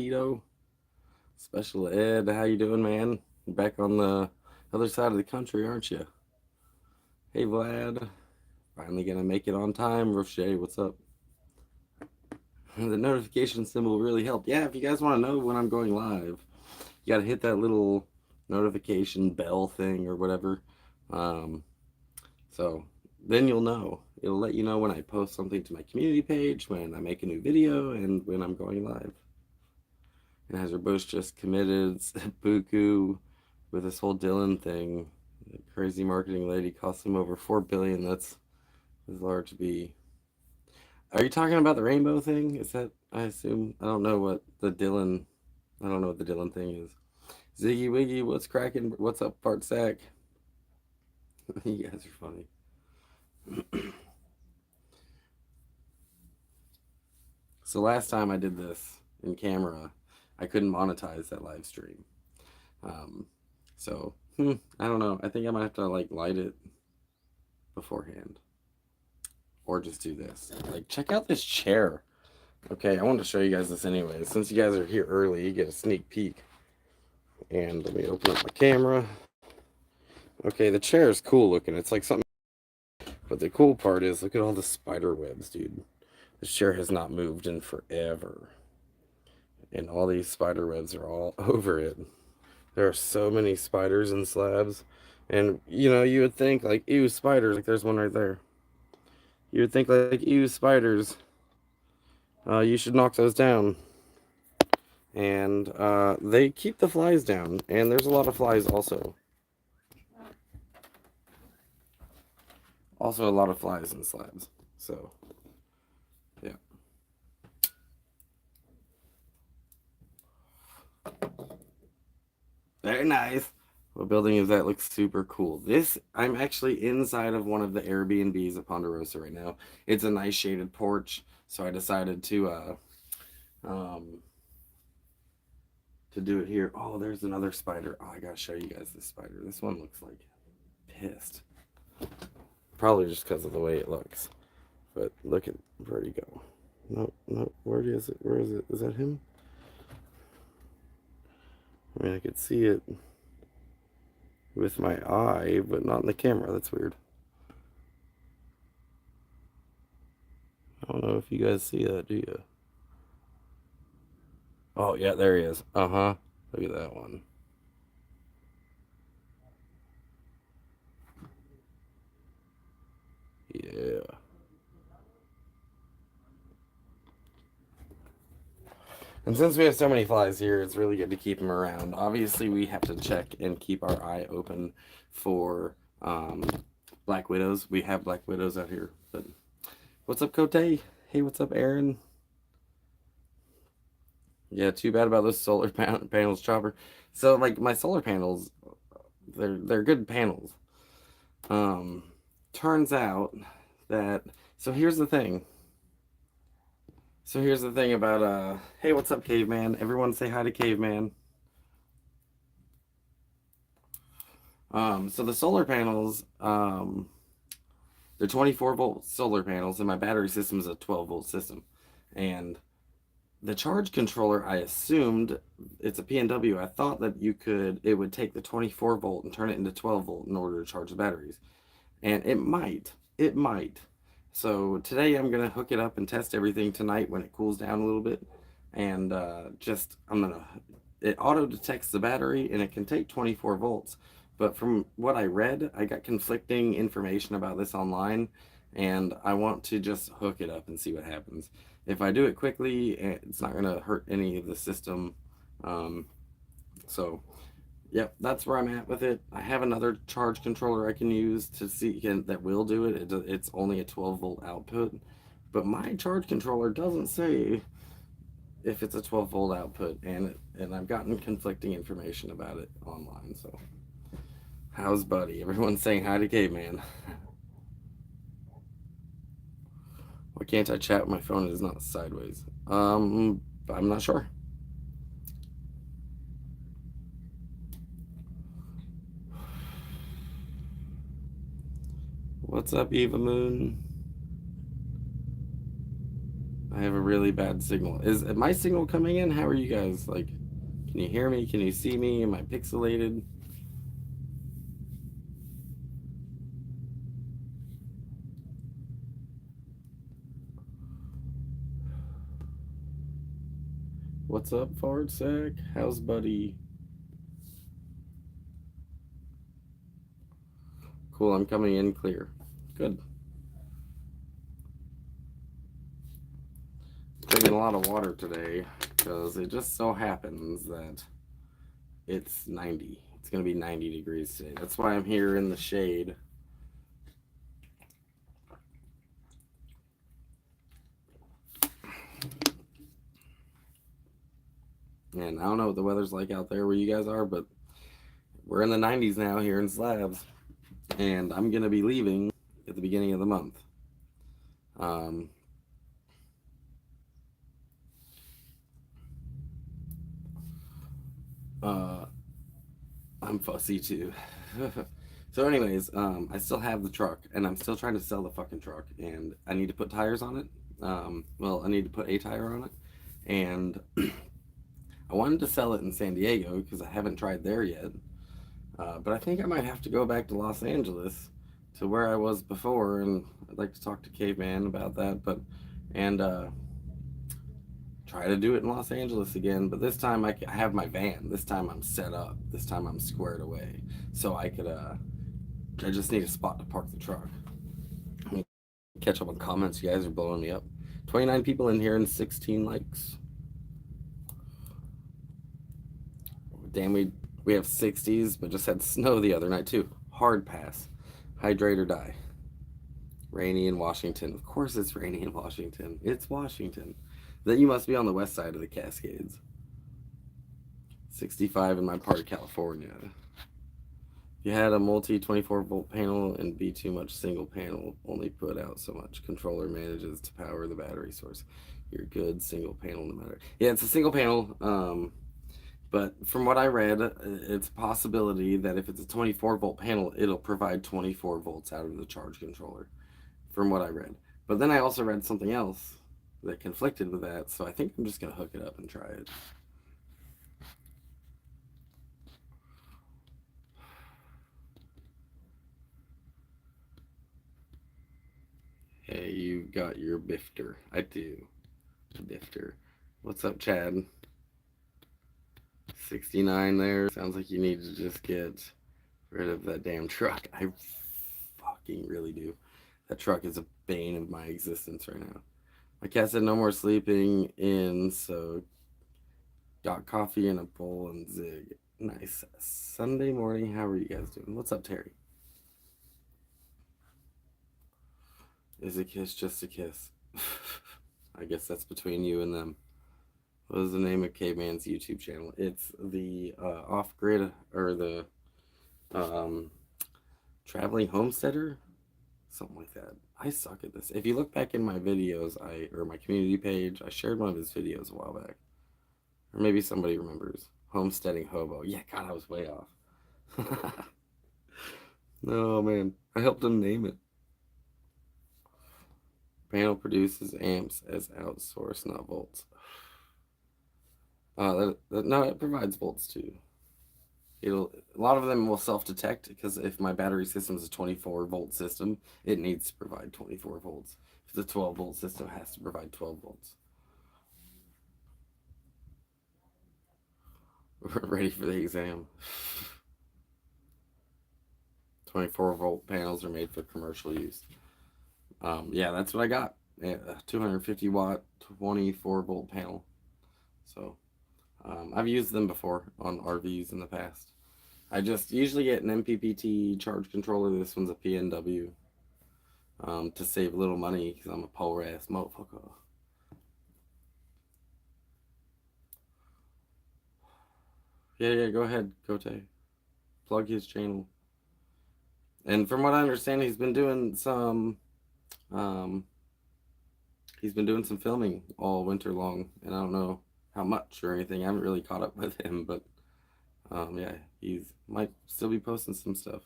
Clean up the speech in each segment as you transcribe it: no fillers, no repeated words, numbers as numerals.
Tito? Special Ed, how you doing, man? You're back on the other side of the country, aren't you? Hey, Vlad. Finally gonna make it on time. Roche, what's up? The notification symbol really helped. Yeah, if you guys want to know when I'm going live, you gotta hit that little notification bell thing or whatever. Um, so then you'll know. It'll let you know when I post something to my community page, when I make a new video, and when I'm going live. And Anheuser-Busch just committed buku with this whole Dylan thing. The crazy marketing lady cost them over 4 billion. That's as large to be. Are you talking about the rainbow thing? Is that, I assume? I don't know what the Dylan. I don't know what the Dylan thing is. Ziggy Wiggy, what's cracking? What's up, Fart Sack? You guys are funny. So last time I did this in camera, I couldn't monetize that live stream. Um, so I don't know. I think I might have to like light it beforehand, or just do this. Like, check out this chair. Okay, I wanted to show you guys this anyway. Since you guys are here early, you get a sneak peek. And let me open up my camera. Okay, the chair is cool looking. It's like something. But the cool part is, look at all the spider webs, dude. This chair has not moved in forever. And all these spider webs are all over it. There are so many spiders in slabs. And, you would think, like, ew, spiders. Like, there's one right there. You would think, like, ew, spiders. You should knock those down. And they keep the flies down. And there's a lot of flies also. Also a lot of flies in slabs. So, yeah. Very nice. What building is that? Looks super cool. I'm actually inside of one of the Airbnbs at Ponderosa right now. It's a nice shaded porch, so I decided um, to do it here. Oh, there's another spider. Oh, I gotta show you guys this spider. This one looks like pissed. Probably just because of the way it looks. But look at, where'd he go? No, no, where is it? Where is it? Is that him? I mean, I could see it with my eye, but not in the camera. That's weird. I don't know if you guys see that, do you? Oh, yeah, there he is. Uh-huh. Look at that one. Yeah. And since we have so many flies here, it's really good to keep them around. Obviously, we have to check and keep our eye open for black widows. We have black widows out here. But what's up, Cote? Hey, what's up, Aaron? Yeah, too bad about those solar panels, Chopper. So, like, my solar panels, they're good panels. Um, Turns out that, so here's the thing. So here's the thing about hey, what's up, Caveman? Everyone say hi to Caveman. So the solar panels, they're 24-volt solar panels, and my battery system is a 12-volt system. And the charge controller, I assumed it's a PNW. I thought that it would take the 24-volt and turn it into 12-volt in order to charge the batteries. And it might. It might. So today I'm gonna hook it up and test everything tonight when it cools down a little bit, and it auto detects the battery and it can take 24 volts. But from what I read, I got conflicting information about this online, and I want to just hook it up and see what happens. If I do it quickly, it's not gonna hurt any of the system. Um, so Yep, that's where I'm at with it. I have another charge controller I can use to see that will do it. It's only a 12-volt output, but my charge controller doesn't say if it's a 12-volt output, and I've gotten conflicting information about it online. So, how's Buddy? Everyone's saying hi to Caveman. Why can't I chat with my phone? It is not sideways. I'm not sure. What's up, Eva Moon? I I have a really bad signal. Is my signal coming in? How are you guys? Like, can you hear me? Can you see me? Am I pixelated? What's up, forward sec? How's buddy? Cool, I'm coming in clear. Good. Drinking a lot of water today because it just so happens that it's 90. It's going to be 90 degrees today. That's why I'm here in the shade. And I don't know what the weather's like out there where you guys are, but we're in the 90s now here in Slabs. And I'm going to be leaving at the beginning of the month. I'm fussy too. So anyways, I still have the truck and I'm still trying to sell the fucking truck and I need to put tires on it. Well, I need to put a tire on it. And I wanted to sell it in San Diego because I haven't tried there yet. But I think I might have to go back to Los Angeles to where I was before, and I'd like to talk to Caveman about that, and try to do it in Los Angeles again. But this time I have my van. This time I'm set up. This time I'm squared away, so I could. I just need a spot to park the truck. Catch up on comments. You guys are blowing me up. 29 people in here and 16 likes. Damn, we have 60s, but just had snow the other night too. Hard pass. Hydrate or die. Rainy in Washington. Of course it's rainy in Washington. It's Washington. Then you must be on the west side of the Cascades. 65 in my part of California. If you had a multi 24 volt panel and be too much single panel, only put out so much. Controller manages to power the battery source. You're good single panel no matter. Yeah, it's a single panel. But from what I read, it's a possibility that if it's a 24 volt panel, it'll provide 24 volts out of the charge controller, from what I read. But then I also read something else that conflicted with that, so I think I'm just going to hook it up and try it. Hey, you got your bifter. I do. Bifter. What's up, Chad? 69 there. Sounds like you need to just get rid of that damn truck. I fucking really do. That truck is a bane of my existence right now. My cat said no more sleeping in, so got coffee and a bowl and zig. Nice. Sunday morning, how are you guys doing? What's up, Terry? Is a kiss just a kiss? I guess that's between you and them. What is the name of Caveman's YouTube channel? It's the off-grid, or the traveling homesteader, something like that. I suck at this. If you look back in my videos, or my community page, I shared one of his videos a while back, or maybe somebody remembers. Homesteading hobo. Yeah, God, I was way off. No, man, I helped him name it. Panel produces amps as outsourced, not volts. No, it provides volts too. A lot of them will self-detect, because if my battery system is a 24 volt system, it needs to provide 24 volts. If it's a 12 volt system, it has to provide 12 volts. We're ready for the exam. 24 volt panels are made for commercial use. Yeah, that's what I got. A 250 watt, 24 volt panel. So I've used them before on RVs in the past. I just usually get an MPPT charge controller. This one's a PNW, to save a little money because I'm a poor ass motherfucker. Yeah, go ahead, Gote. Plug his channel. And from what I understand, he's been doing some filming all winter long, and I don't know how much or anything. I haven't really caught up with him, but yeah, he's might still be posting some stuff.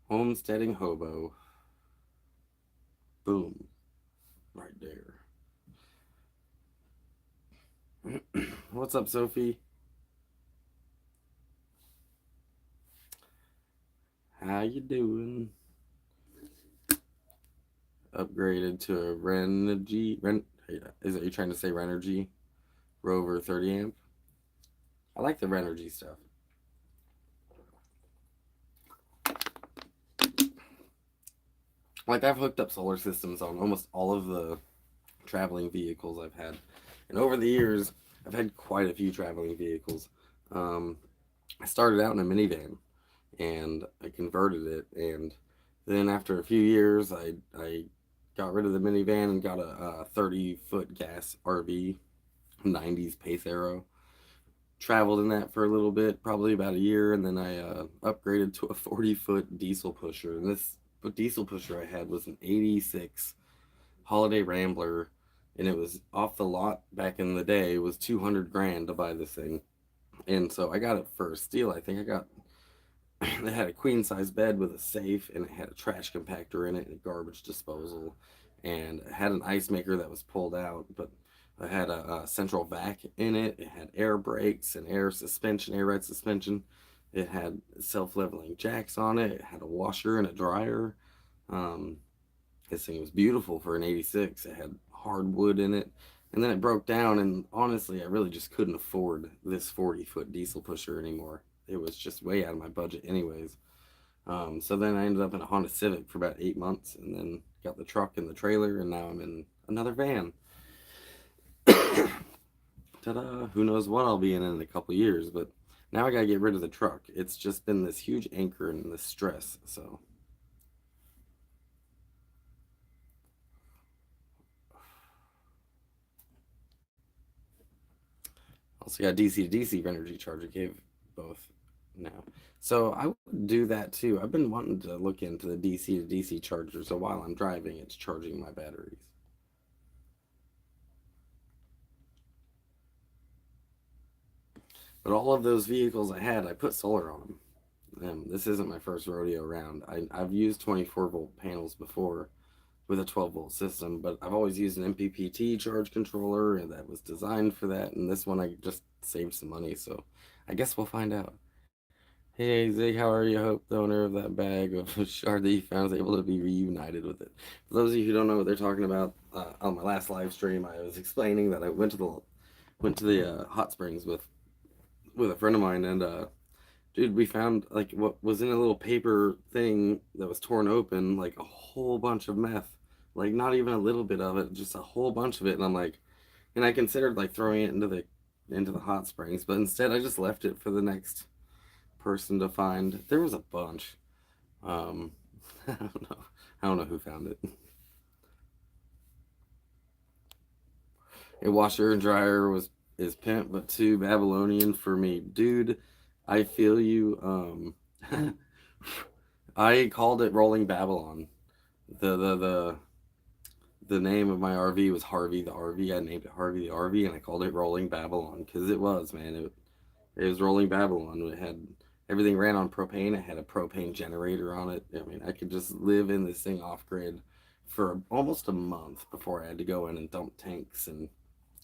Homesteading hobo. Boom. Right there. What's up, Sophie? How you doing? Upgraded to a Renergy. Is it you trying to say Renergy Rover 30 amp? I like the Renergy stuff. Like I've hooked up solar systems on almost all of the traveling vehicles I've had, and over the years I've had quite a few traveling vehicles. Um, I started out in a minivan, and I converted it, and then after a few years, I got rid of the minivan and got a 30-foot gas RV, 90s Pace Arrow. Traveled in that for a little bit, probably about a year, and then I upgraded to a 40-foot diesel pusher. And this diesel pusher I had was an 86 Holiday Rambler, and it was off the lot back in the day. It was 200 grand to buy this thing. And so I got it for a steal. I think I got it had a queen size bed with a safe, and it had a trash compactor in it and a garbage disposal, and it had an ice maker that was pulled out, but I had a central vac in it. It had air brakes and air suspension, air ride suspension. It had self leveling jacks on it. It had a washer and a dryer. Um, this thing was beautiful for an 86. It had hardwood in it. And then it broke down, and honestly, I really just couldn't afford this 40-foot diesel pusher anymore. It was just way out of my budget, anyways. So then I ended up in a Honda Civic for about 8 months, and then got the truck and the trailer, and now I'm in another van. Ta-da! Who knows what I'll be in a couple years, but now I gotta get rid of the truck. It's just been this huge anchor and this stress. So also got DC to DC energy charger. Gave both now. So I would do that too. I've been wanting to look into the DC to DC charger, so while I'm driving, it's charging my batteries. But all of those vehicles I had, I put solar on them. This isn't my first rodeo around. I've used 24-volt panels before with a 12-volt system, but I've always used an MPPT charge controller, and that was designed for that. And this one, I just saved some money, so I guess we'll find out. Hey Zig, how are you? Hope the owner of that bag of shard that you found is able to be reunited with it. For those of you who don't know what they're talking about, on my last live stream, I was explaining that I went to the hot springs with a friend of mine, and dude, we found like what was in a little paper thing that was torn open, like a whole bunch of meth. Like not even a little bit of it, just a whole bunch of it. And I'm like, and I considered like throwing it into the hot springs, but instead I just left it for the next person to find. There was a bunch. Um, I don't know. I don't know who found it. A washer and dryer was is pimp, but too Babylonian for me, dude. I feel you. I called it Rolling Babylon. The name of my RV was Harvey the RV. I named it Harvey the RV, and I called it Rolling Babylon because it was, man. It was Rolling Babylon. It had everything ran on propane. It had a propane generator on it. I mean, I could just live in this thing off grid for almost a month before I had to go in and dump tanks, and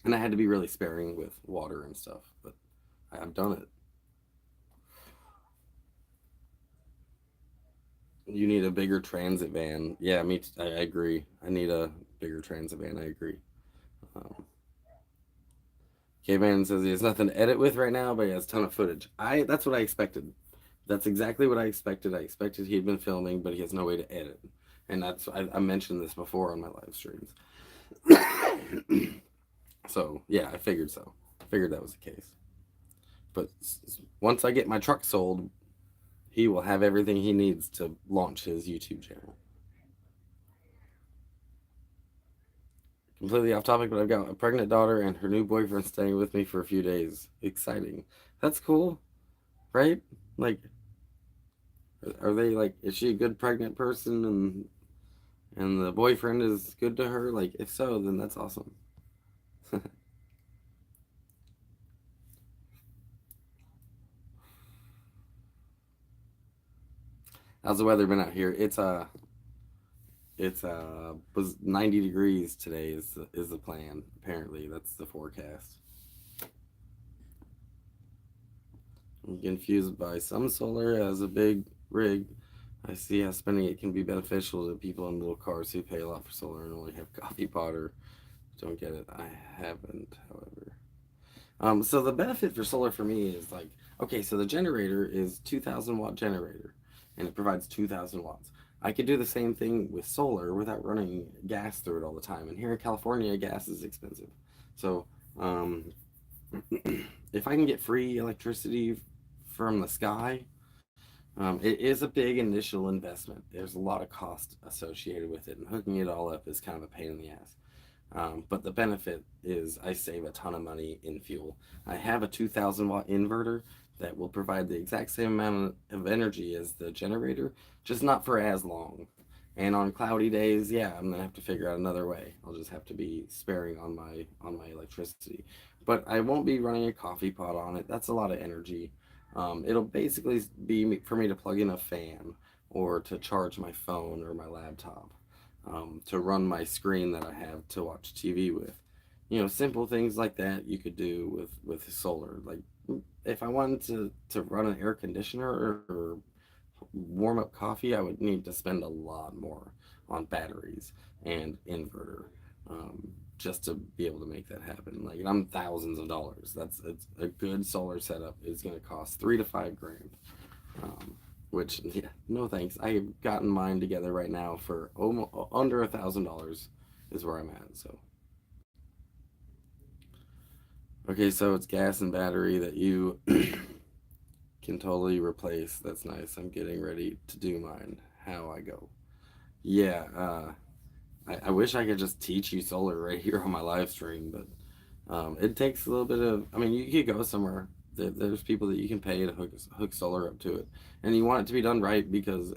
I had to be really sparing with water and stuff. But I've done it. You need a bigger transit van. Yeah, I agree. I need a bigger transit van. I agree. Um, K-Man says he has nothing to edit with right now, but he has a ton of footage. That's what I expected. That's exactly what I expected. I expected he had been filming, but he has no way to edit. And I mentioned this before on my live streams. So yeah, I figured so. I figured that was the case. But once I get my truck sold, he will have everything he needs to launch his YouTube channel. Completely off topic, but I've got a pregnant daughter and her new boyfriend staying with me for a few days. Exciting. That's cool, right? Like, are they like? Is she a good pregnant person, and the boyfriend is good to her? Like, if so, then that's awesome. How's the weather been out here? It's was 90 degrees today is the plan. Apparently, that's the forecast. I'm confused by some solar as a big rig. I see how spending it can be beneficial to people in little cars who pay a lot for solar and only have coffee pot or don't get it. I haven't, however. So the benefit for solar for me is like, okay, so the generator is 2,000 watt generator, and it provides 2,000 watts. I could do the same thing with solar without running gas through it all the time. And here in California, gas is expensive. So um, if I can get free electricity from the sky, it is a big initial investment. There's a lot of cost associated with it, and hooking it all up is kind of a pain in the ass. But the benefit is I save a ton of money in fuel. I have a 2,000 watt inverter that will provide the exact same amount of energy as the generator, just not for as long. And on cloudy days, yeah, I'm gonna have to figure out another way. I'll just have to be sparing on my electricity. But I won't be running a coffee pot on it. That's a lot of energy. It'll basically be for me to plug in a fan or to charge my phone or my laptop, to run my screen that I have to watch TV with. Simple things like that you could do with solar. Like if I wanted to run an air conditioner or warm up coffee, I would need to spend a lot more on batteries and inverter, just to be able to make that happen. Like I'm thousands of dollars. It's a good solar setup is going to cost 3 to 5 grand. Um, which, yeah, no thanks. I've gotten mine together right now for almost under $1,000 is where I'm at. So okay, so it's gas and battery that you can totally replace. That's nice. I'm getting ready to do mine. How I go. Yeah, I wish I could just teach you solar right here on my live stream, but it takes a little bit of. I mean, you could go somewhere. There's people that you can pay to hook solar up to it, and you want it to be done right because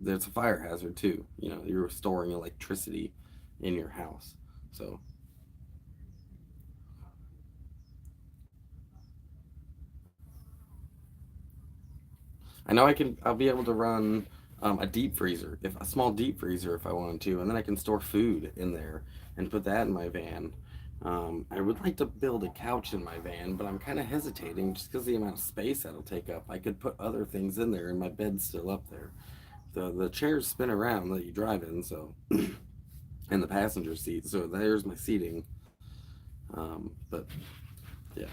there's a fire hazard too. You're storing electricity in your house, so I know I'll be able to run a deep freezer, if a small deep freezer if I wanted to, and then I can store food in there and put that in my van. I would like to build a couch in my van, but I'm kind of hesitating just because the amount of space that'll take up. I could put other things in there, and my bed's still up there. The chairs spin around that you drive in, so in the passenger seat. So there's my seating. But yeah.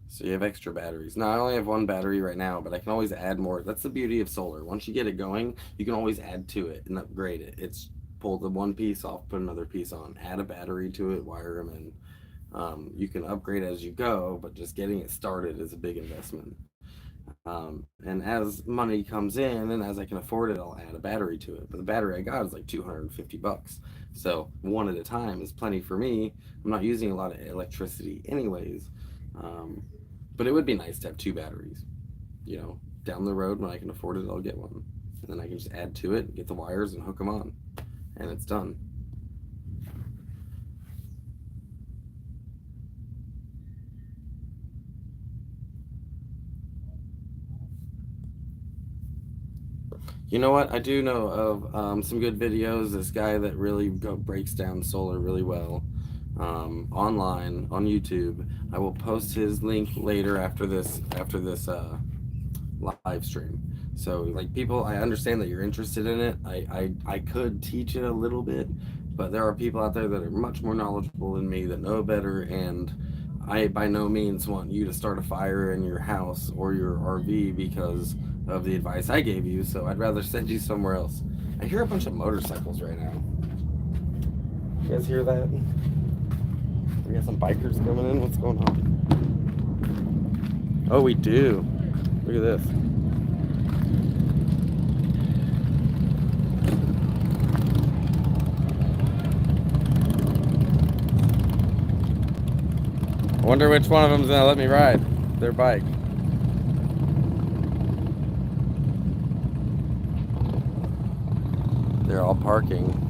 So you have extra batteries. Now I only have one battery right now, but I can always add more. That's the beauty of solar. Once you get it going, you can always add to it and upgrade it. It's pull the one piece off, put another piece on, add a battery to it, wire them in. You can upgrade as you go, but just getting it started is a big investment. And as money comes in and as I can afford it, I'll add a battery to it. But the battery I got is like $250. So one at a time is plenty for me. I'm not using a lot of electricity anyways. Um, but it would be nice to have two batteries. Down the road when I can afford it, I'll get one. And then I can just add to it, get the wires and hook them on. And it's done. You know what? I do know of some good videos. This guy that really breaks down solar really well, online on YouTube. I will post his link later after this live stream. So like people, I understand that you're interested in it. I could teach it a little bit, but there are people out there that are much more knowledgeable than me that know better, and I by no means want you to start a fire in your house or your RV because of the advice I gave you. So I'd rather send you somewhere else. I hear a bunch of motorcycles right now. You guys hear that? We got some bikers coming in. What's going on? Oh, we do. Look at this. I wonder which one of them's gonna let me ride their bike. They're all parking.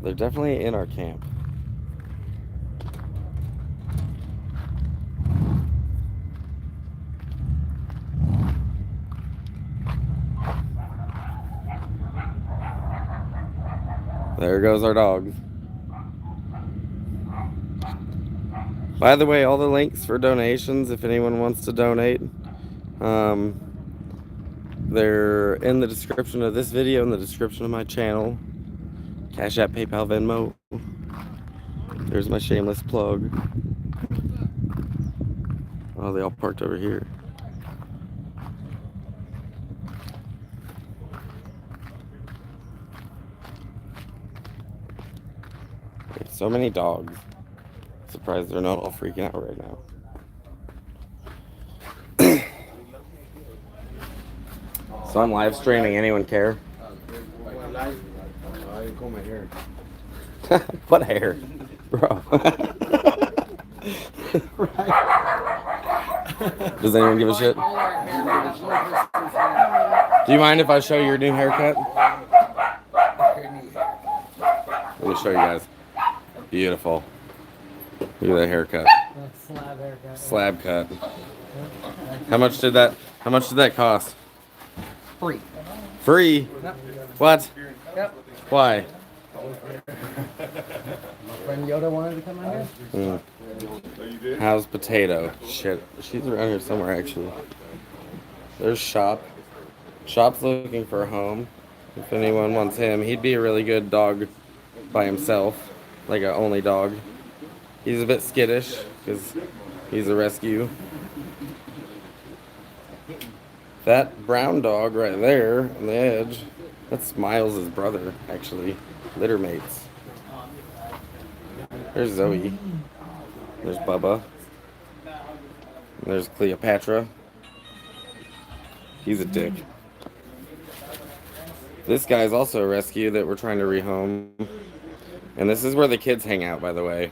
They're definitely in our camp. There goes our dogs. By the way, all the links for donations, if anyone wants to donate, they're in the description of this video, in the description of my channel. Cashapp, PayPal, Venmo. There's my shameless plug. Oh, they all parked over here. So many dogs. Surprised they're not all freaking out right now. So I'm live streaming. Anyone care? I didn't comb my hair. What hair? Bro. Does anyone give a shit? Do you mind if I show you your new haircut? Let me show you guys. Beautiful. Look at that haircut. Slab haircut. Slab cut. How much did that cost? Free. Free? Yep. What? Yep. Why? My friend Yoda wanted to come out here. How's Potato? Shit. She's around here somewhere actually. There's Shop. Shop's looking for a home. If anyone wants him, he'd be a really good dog by himself. Like an only dog. He's a bit skittish because he's a rescue. That brown dog right there on the edge, that's Miles' brother, actually. Litter mates. There's Zoe. There's Bubba. And there's Cleopatra. He's a dick. This guy's also a rescue that we're trying to rehome. And this is where the kids hang out, by the way.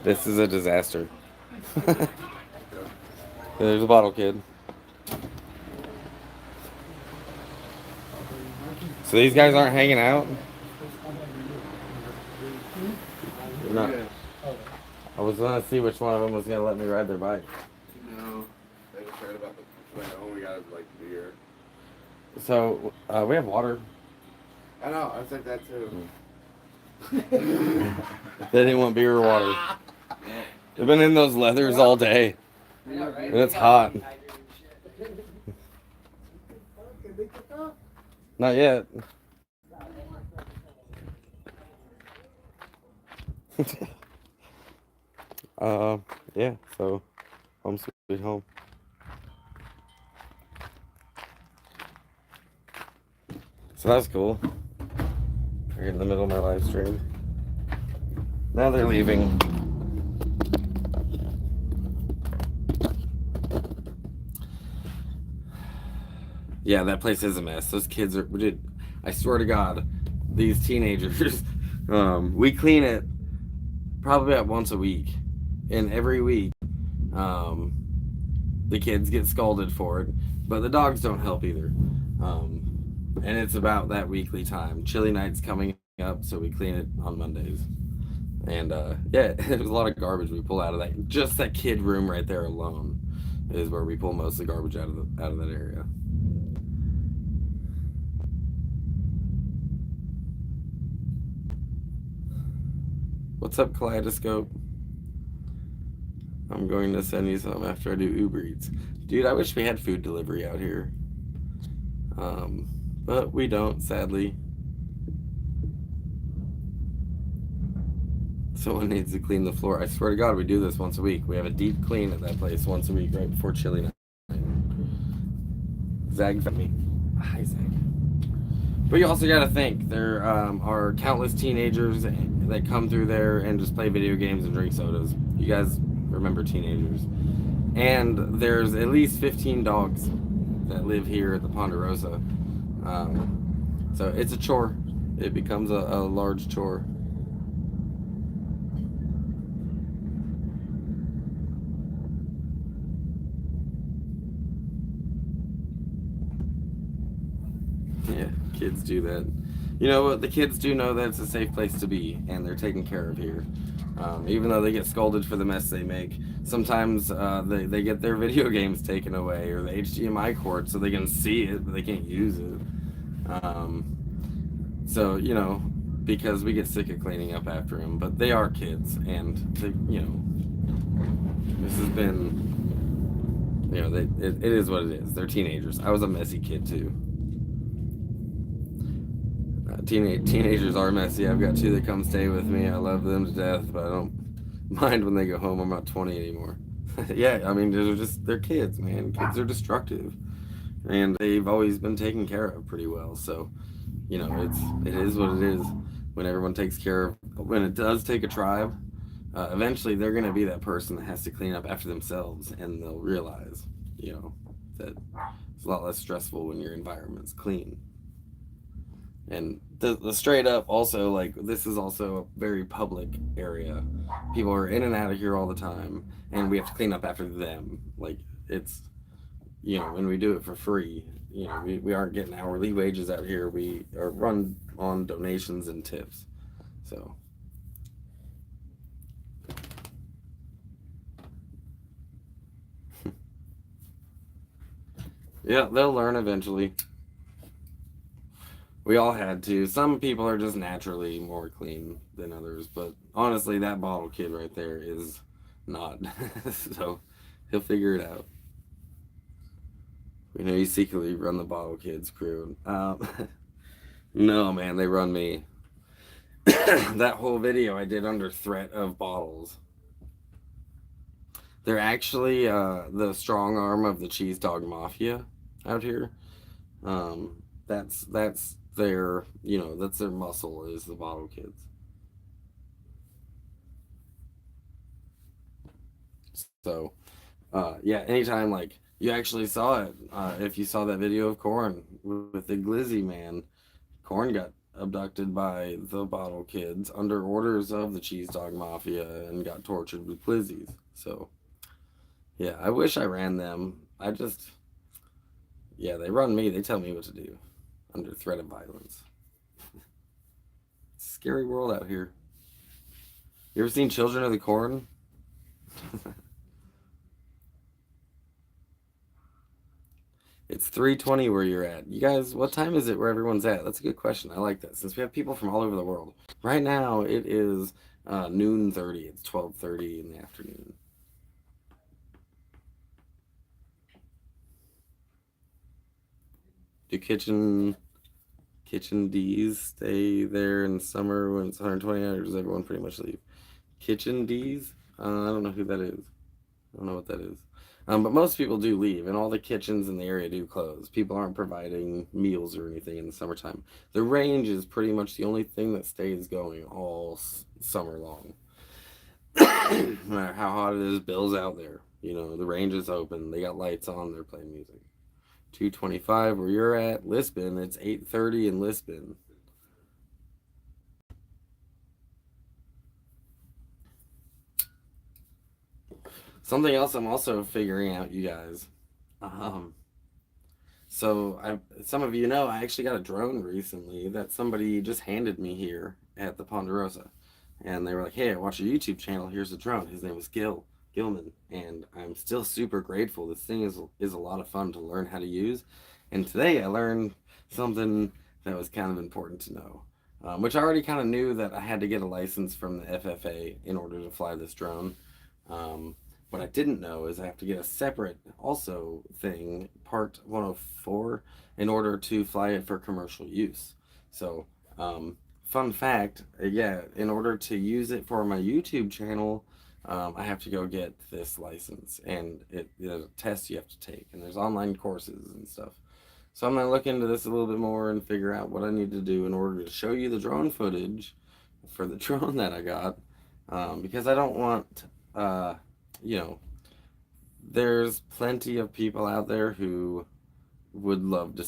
This is a disaster. There's a bottle kid. So these guys aren't hanging out? They're not. I was gonna see which one of them was gonna let me ride their bike. No, they just heard about oh, we got like beer. So we have water. I know, I said that too. They didn't want beer or water. They've been in those leathers all day. And it's hot. Not yet. Yeah, so home sweet home. So that's cool. We're in the middle of my live stream. Now they're leaving. Yeah, that place is a mess. Those kids are, dude, I swear to God, these teenagers, we clean it probably about once a week. And every week, the kids get scolded for it. But the dogs don't help either. And it's about that weekly time. Chili night's coming up, so we clean it on Mondays. And yeah, there's a lot of garbage we pull out of that. Just that kid room right there alone is where we pull most of the garbage out of that area. What's up, Kaleidoscope? I'm going to send you some after I do Uber Eats. Dude, I wish we had food delivery out here. But we don't, sadly. Someone needs to clean the floor. I swear to God, we do this once a week. We have a deep clean at that place once a week right before chili night. Zag fed me. Hi, Zag. But you also gotta think, there are countless teenagers that come through there and just play video games and drink sodas. You guys remember teenagers. And there's at least 15 dogs that live here at the Ponderosa. So it's a chore. It becomes a large chore. Yeah, kids do that. You know what? The kids do know that it's a safe place to be, and they're taken care of here. Even though they get scolded for the mess they make, sometimes they get their video games taken away or the HDMI cord so they can see it, but they can't use it. So, you know, because we get sick of cleaning up after them, but they are kids, and, they, you know, this has been, you know, it is what it is. They're teenagers. I was a messy kid, too. Teenagers are messy. I've got 2 that come stay with me. I love them to death, but I don't mind when they go home. I'm not 20 anymore. Yeah, I mean, they're kids, man. Kids are destructive, and they've always been taken care of pretty well. So, you know, it is what it is. When everyone takes care of, when it does take a tribe, eventually they're going to be that person that has to clean up after themselves, and they'll realize, you know, that it's a lot less stressful when your environment's clean. And the straight up also, like, this is also a very public area. People are in and out of here all the time, and we have to clean up after them. Like, it's, you know, when we do it for free, you know, we aren't getting hourly wages out here. We are run on donations and tips. So. Yeah, they'll learn eventually. We all had to. Some people are just naturally more clean than others, but honestly, that bottle kid right there is not. So he'll figure it out. You know, you secretly run the bottle kids crew. No, man, they run me. That whole video I did under threat of bottles. They're actually the strong arm of the cheese dog mafia out here. That's their, you know, that's their muscle, is the bottle kids. So yeah, anytime, like, you actually saw it, if you saw that video of Corn with the glizzy man, Corn got abducted by the bottle kids under orders of the cheese dog mafia and got tortured with glizzies. So yeah, I wish I ran them. Yeah, they run me. They tell me what to do under threat of violence. Scary world out here. You ever seen Children of the Corn? It's 3:20 where you're at. You guys, what time is it where everyone's at? That's a good question. I like that, since we have people from all over the world. Right now, it is noon 30. It's 12:30 in the afternoon. Do kitchen D's stay there in summer when it's 120, or does everyone pretty much leave? Kitchen D's? I don't know who that is. I don't know what that is. But most people do leave, and all the kitchens in the area do close. People aren't providing meals or anything in the summertime. The range is pretty much the only thing that stays going all summer long. No matter how hot it is, Bill's out there. You know, the range is open. They got lights on. They're playing music. 2:25 where you're at. Lisbon, it's 8:30 in Lisbon. Something else I'm also figuring out, you guys. So some of you know, I actually got a drone recently that somebody just handed me here at the Ponderosa. And they were like, hey, I watched your YouTube channel. Here's a drone. His name was Gilman. And I'm still super grateful. This thing is a lot of fun to learn how to use. And today I learned something that was kind of important to know. Which I already kind of knew, that I had to get a license from the FFA in order to fly this drone. What I didn't know is I have to get a separate also thing, Part 104, in order to fly it for commercial use. So, fun fact, yeah, in order to use it for my YouTube channel, I have to go get this license, and there's a test you have to take, and there's online courses and stuff. So I'm going to look into this a little bit more and figure out what I need to do in order to show you the drone footage for the drone that I got, because I don't want... you know, there's plenty of people out there who would love to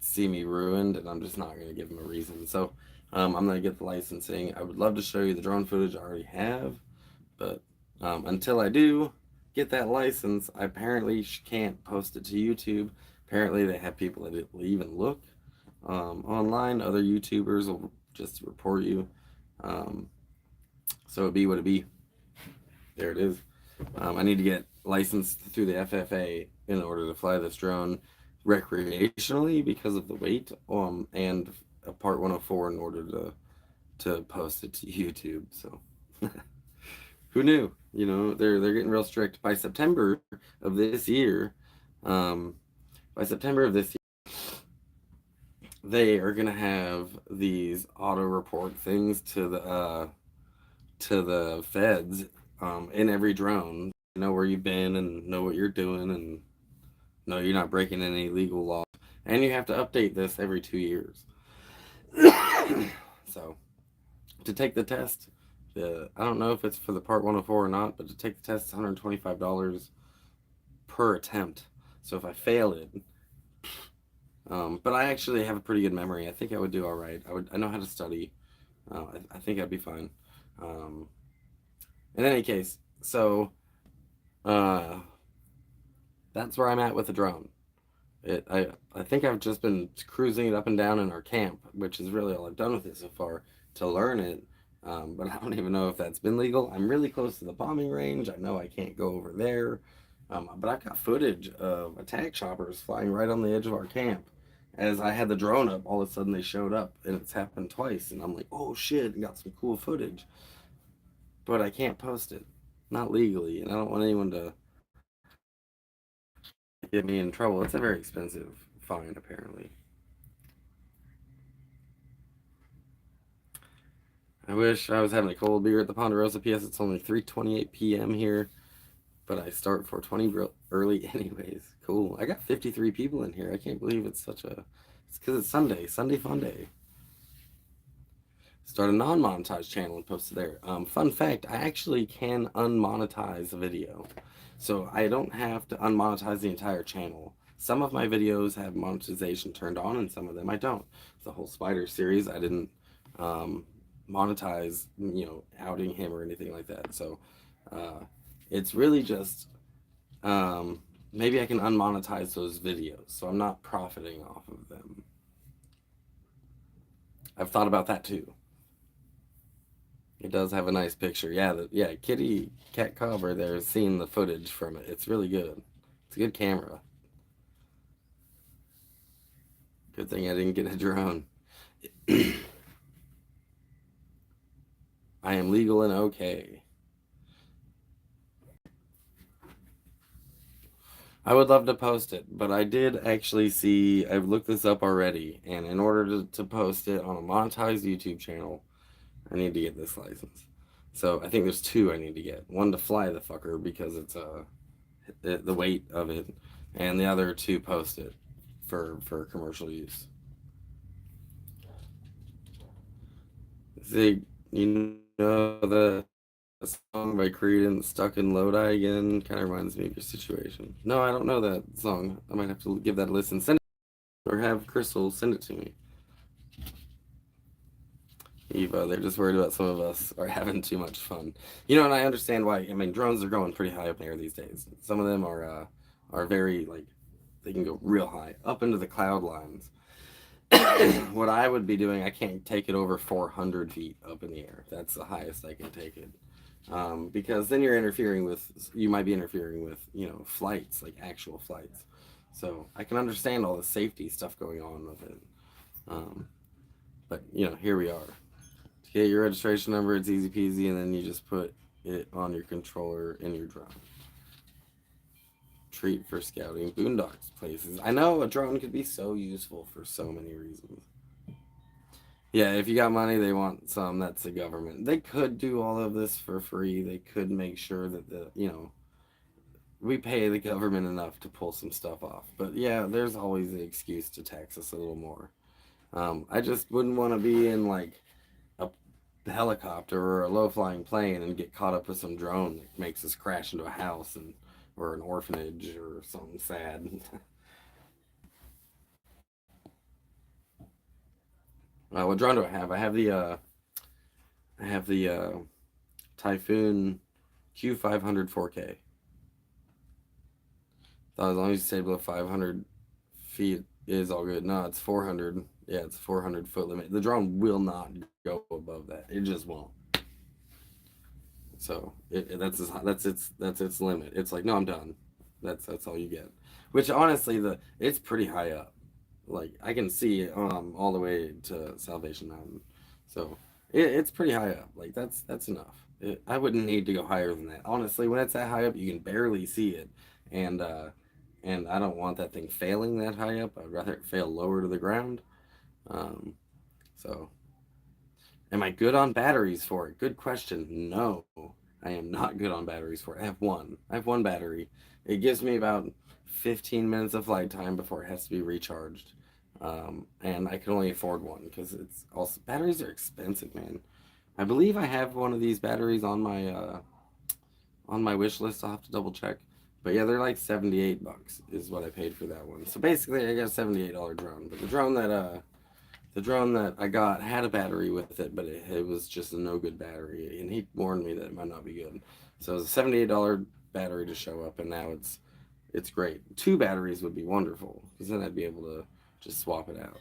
see me ruined, and I'm just not going to give them a reason. So I'm going to get the licensing. I would love to show you the drone footage I already have, but until I do get that license, I apparently can't post it to YouTube. Apparently they have people that will even look, online. Other YouTubers will just report you. Um, so it be what it be. There it is. I need to get licensed through the FFA in order to fly this drone recreationally because of the weight, and a Part 104 in order to post it to YouTube. So who knew? You know, they're getting real strict by September of this year. Um, by September of this year, they are gonna have these auto report things to the feds in every drone. Know where you've been and know what you're doing and know you're not breaking any legal law. And you have to update this every 2 years. So to take the test, I don't know if it's for the Part 104 or not, but to take the test, it's $125 per attempt. So if I fail it, but I actually have a pretty good memory. I think I would do all right. I know how to study. I think I'd be fine. Um, in any case, so uh, that's where I'm at with the drone. I think I've just been cruising it up and down in our camp, which is really all I've done with it so far to learn it. But I don't even know if that's been legal. I'm really close to the bombing range. I know I can't go over there. But I've got footage of attack choppers flying right on the edge of our camp. As I had the drone up, all of a sudden they showed up, and it's happened twice. And I'm like, oh shit, got some cool footage. But I can't post it, not legally, and I don't want anyone to get me in trouble. It's a very expensive fine, apparently. I wish I was having a cold beer at the Ponderosa. PS, it's only 3:28 p.m. here, but I start 4:20 early anyways. Cool. I got 53 people in here. I can't believe it's such a... It's because it's Sunday. Sunday Funday. Start a non-monetized channel and post it there. Fun fact, I actually can unmonetize a video. So I don't have to unmonetize the entire channel. Some of my videos have monetization turned on and some of them I don't. The whole spider series, I didn't monetize, outing him or anything like that. So it's really just maybe I can unmonetize those videos so I'm not profiting off of them. I've thought about that too. It does have a nice picture. Yeah, kitty cat cobbler there is seeing the footage from it. It's really good. It's a good camera. Good thing I didn't get a drone. I am legal and okay. I would love to post it, but I did actually see, I've looked this up already, and in order to post it on a monetized YouTube channel, I need to get this license. So I think there's two I need to get. One to fly the fucker because it's the weight of it, and the other to post it for commercial use. See, you know the song by Creed and Stuck in Lodi again kind of reminds me of your situation. No, I don't know that song. I might have to give that a listen. Send it, or have Crystal send it to me. Eva, they're just worried about some of us are having too much fun. And I understand why. I mean, drones are going pretty high up in the air these days. Some of them are very, like, they can go real high, up into the cloud lines. What I would be doing, I can't take it over 400 feet up in the air. That's the highest I can take it. Because then you might be interfering with, flights, like actual flights. So I can understand all the safety stuff going on with it. But, here we are. To get your registration number, it's easy peasy, and then you just put it on your controller in your drone. Treat for scouting boondocks places. I know a drone could be so useful for so many reasons. Yeah, if you got money, they want some. That's the government. They could do all of this for free. They could make sure that we pay the government enough to pull some stuff off. But yeah, there's always the excuse to tax us a little more. I just wouldn't want to be in like a helicopter or a low-flying plane and get caught up with some drone that makes us crash into a house or an orphanage or something sad. What drone do I have? I have the Typhoon Q500 4K. Thought as long as you stay below 500 feet is all good. No, it's 400. Yeah, it's 400-foot limit. The drone will not go above that. It just won't. So that's its limit. It's like, no, I'm done. That's all you get. Which honestly, it's pretty high up. Like I can see all the way to Salvation Mountain. So it's pretty high up. Like that's enough. I wouldn't need to go higher than that. Honestly, when it's that high up, you can barely see it, and and I don't want that thing failing that high up. I'd rather it fail lower to the ground. Um, so am I good on batteries for it? Good question. No, I am not good on batteries for it. I have one. I have one battery. It gives me about 15 minutes of flight time before it has to be recharged. And I can only afford one because it's also batteries are expensive, man. I believe I have one of these batteries on my wish list. I'll have to double check. But yeah, they're like $78 is what I paid for that one. So basically, I got a $78 drone. But the drone that I got had a battery with it, but it was just a no good battery, and he warned me that it might not be good. So it was a $78 battery to show up, and now it's great. Two batteries would be wonderful because then I'd be able to just swap it out.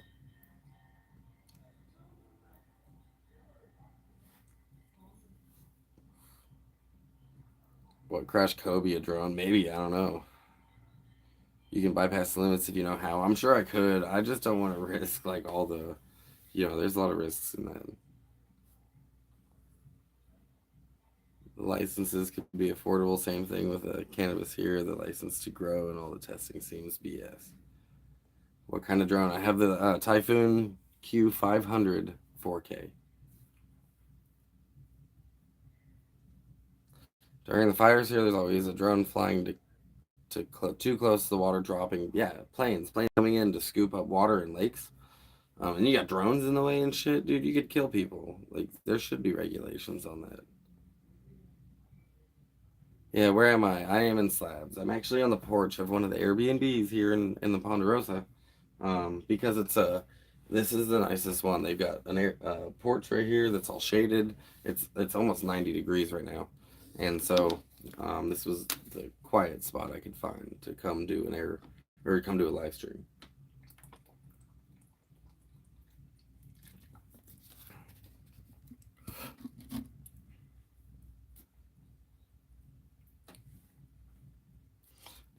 What, crash Kobe a drone? Maybe, I don't know. You can bypass the limits if you know how. I'm sure I could. I just don't want to risk like all the, there's a lot of risks in that. The licenses could be affordable. Same thing with cannabis here. The license to grow and all the testing seems BS. What kind of drone? I have the Typhoon Q500 4K. During the fires here, there's always a drone flying too close to the water, dropping. Yeah, planes coming in to scoop up water in lakes. And you got drones in the way and shit, dude. You could kill people. Like there should be regulations on that. Yeah, where am I? I am in Slabs. I'm actually on the porch of one of the Airbnbs here in the Ponderosa. Because this is the nicest one. They've got an porch right here that's all shaded. It's almost 90 degrees right now, and so this was the quiet spot I could find to come do come do a live stream.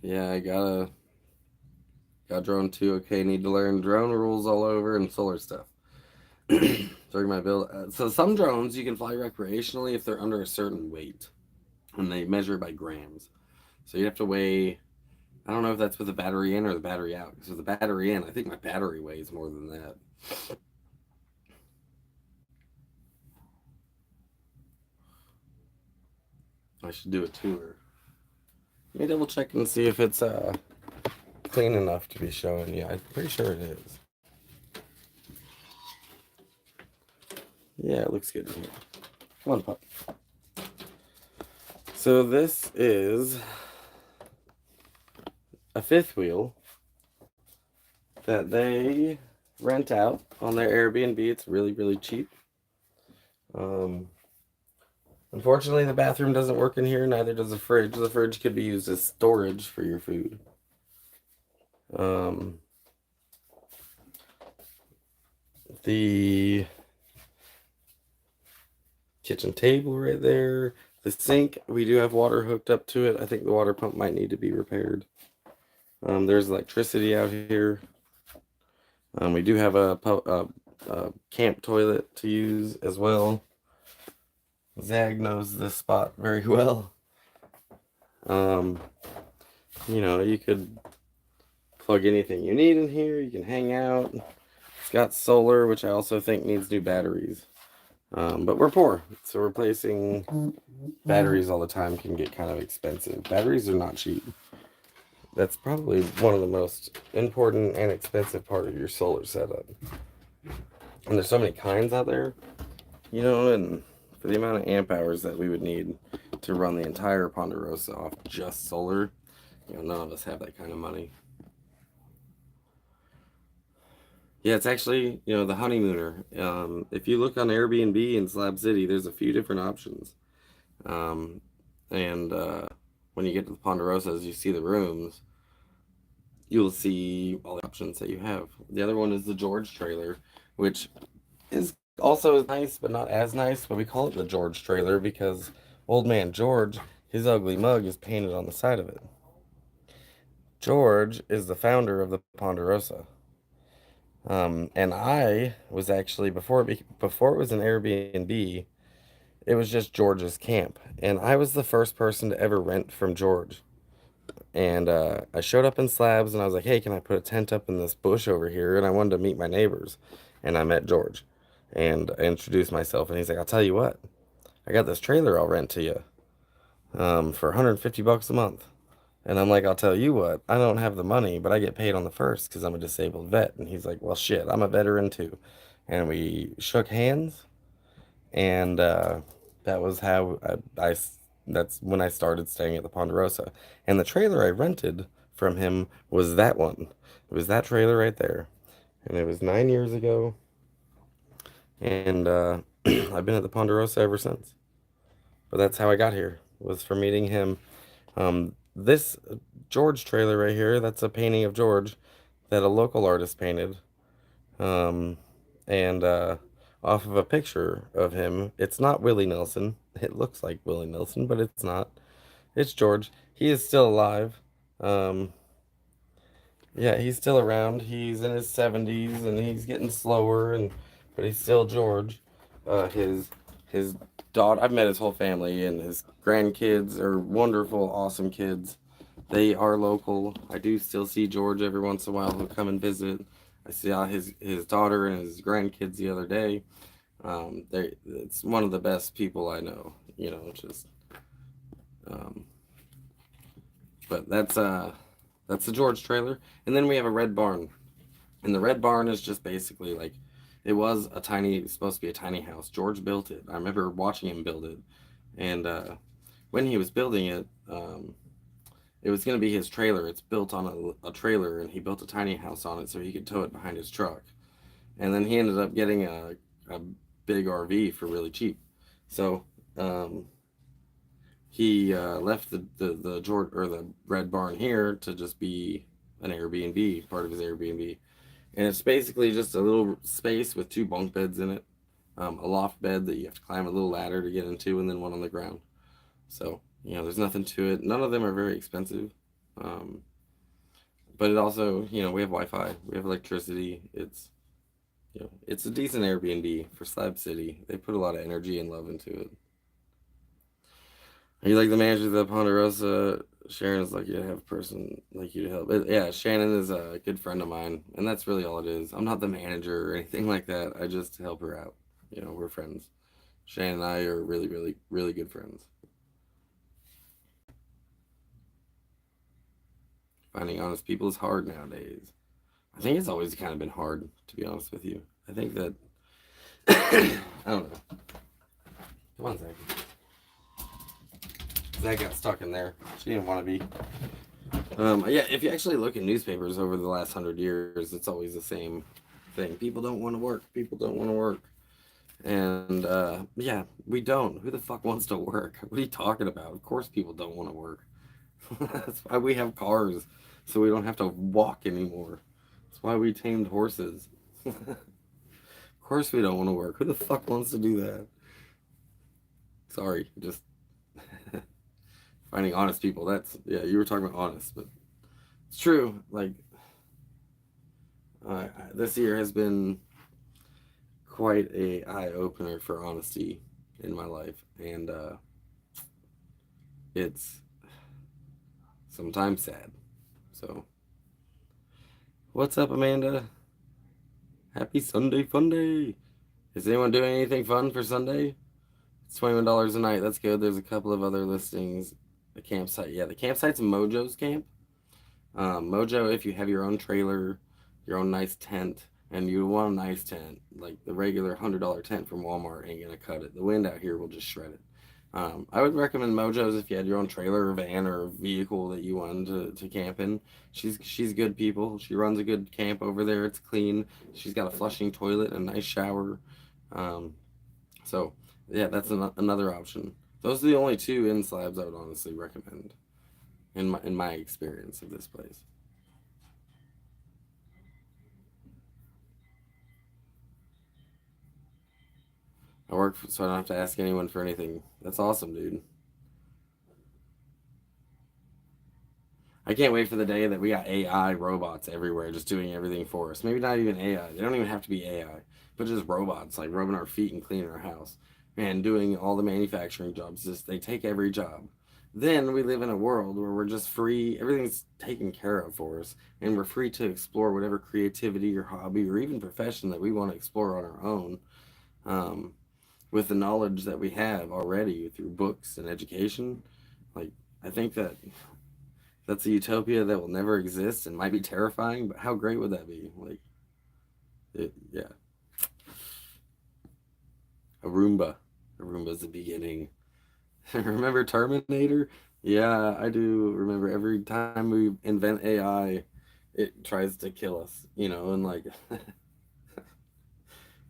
Yeah, I got drone too. Okay, need to learn drone rules all over and solar stuff. During my build, so some drones you can fly recreationally if they're under a certain weight, and they measure by grams. So you have to weigh. I don't know if that's with the battery in or the battery out. Because with the battery in, I think my battery weighs more than that. I should do a tour. Let me double check and see if it's clean enough to be showing you. I'm pretty sure it is. Yeah, it looks good in here. Come on, pup. So this is a fifth wheel that they rent out on their Airbnb. It's really, really cheap. Unfortunately, the bathroom doesn't work in here. Neither does the fridge. The fridge could be used as storage for your food. The kitchen table right there. The sink, we do have water hooked up to it. I think the water pump might need to be repaired. There's electricity out here. We do have a camp toilet to use as well. Zag knows this spot very well. You could plug anything you need in here. You can hang out. It's got solar, which I also think needs new batteries. But we're poor, so replacing batteries all the time can get kind of expensive. Batteries are not cheap. That's probably one of the most important and expensive part of your solar setup. And there's so many kinds out there, and for the amount of amp hours that we would need to run the entire Ponderosa off just solar, none of us have that kind of money. Yeah, it's actually, the honeymooner. If you look on Airbnb in Slab City, there's a few different options. And when you get to the Ponderosas, you see the rooms. you'll see all the options that you have. The other one is the George trailer, which is also nice, but not as nice. But we call it the George trailer because old man George, his ugly mug is painted on the side of it. George is the founder of the Ponderosa. And I was actually before it was an Airbnb, it was just George's camp, and I was the first person to ever rent from George. And I showed up in Slabs, and I was like, "Hey, can I put a tent up in this bush over here?" And I wanted to meet my neighbors, and I met George, and I introduced myself, and he's like, "I'll tell you what, I got this trailer I'll rent to you, for 150 bucks a month." And I'm like, "I'll tell you what, I don't have the money, but I get paid on the first because I'm a disabled vet." And he's like, "Well, shit, I'm a veteran too." And we shook hands, and that was how that's when I started staying at the Ponderosa. And the trailer I rented from him was that one. It was that trailer right there. And it was 9 years ago. And I've been at the Ponderosa ever since. But that's how I got here, was from meeting him. This George trailer right here, that's a painting of George that a local artist painted. Um, and off of a picture of him, it's not Willie Nelson. It looks like Willie Nelson, but it's not. It's George. He is still alive. Um, yeah, he's still around. He's in his 70s and he's getting slower, and but he's still George. His daughter. I've met his whole family, and his grandkids are wonderful, awesome kids. They are local. I do still see George every once in a while. He'll come and visit. I saw his daughter and his grandkids the other day. It's one of the best people I know. You know, just um, but that's the George trailer, and then we have a red barn, and the red barn is just basically like it was supposed to be a tiny house. George built it. I remember watching him build it, and when he was building it, it was going to be his trailer. It's built on a trailer, and he built a tiny house on it so he could tow it behind his truck. And then he ended up getting a big RV for really cheap. So he left the George or the red barn here to just be an Airbnb, part of his Airbnb. And it's basically just a little space with two bunk beds in it, a loft bed that you have to climb a little ladder to get into, and then one on the ground. So, you know, there's nothing to it. None of them are very expensive. Um, but it also, you know, we have Wi-Fi, we have electricity. It's a decent Airbnb for Slab City. They put a lot of energy and love into it. Are you like the manager of the Ponderosa? Sharon is lucky to have a person like you to help. Yeah, Shannon is a good friend of mine, and that's really all it is. I'm not the manager or anything like that. I just help her out. You know, we're friends. Shannon and I are really, really, really good friends. Finding honest people is hard nowadays. I think it's always kind of been hard, to be honest with you. I think that I don't know. Come on, Zach. Zach got stuck in there. She didn't want to be. Yeah, if you actually look at newspapers over the last 100 years, it's always the same thing. People don't want to work. People don't want to work. And yeah, we don't. Who the fuck wants to work? What are you talking about? Of course people don't want to work. That's why we have cars, so we don't have to walk anymore. That's why we tamed horses. Of course we don't want to work. Who the fuck wants to do that? Sorry, just finding honest people. That's, yeah, you were talking about honest, but it's true. Like, this year has been quite a eye-opener for honesty in my life, and it's sometimes sad. So, what's up, Amanda? Happy Sunday Funday! Is anyone doing anything fun for Sunday? It's $21 a night. That's good. There's a couple of other listings. The campsite, yeah, the campsite's Mojo's camp. Mojo, if you have your own trailer, your own nice tent, and you want a nice tent, like the regular $100 tent from Walmart ain't gonna cut it. The wind out here will just shred it. I would recommend Mojo's if you had your own trailer or van or vehicle that you wanted to camp in. She's good people. She runs a good camp over there. It's clean. She's got a flushing toilet and a nice shower. So yeah, that's another option. Those are the only two in Slabs I would honestly recommend in my experience of this place. I work so I don't have to ask anyone for anything. That's awesome, dude. I can't wait for the day that we got AI robots everywhere just doing everything for us. Maybe not even AI. They don't even have to be AI, but just robots like rubbing our feet and cleaning our house and doing all the manufacturing jobs. Just they take every job. Then we live in a world where we're just free. Everything's taken care of for us, and we're free to explore whatever creativity or hobby or even profession that we want to explore on our own. Um, with the knowledge that we have already through books and education, like I think that that's a utopia that will never exist and might be terrifying, but how great would that be? Like, yeah. A Roomba. A Roomba's the beginning. Remember Terminator? Yeah, I do remember every time we invent AI, it tries to kill us, and like,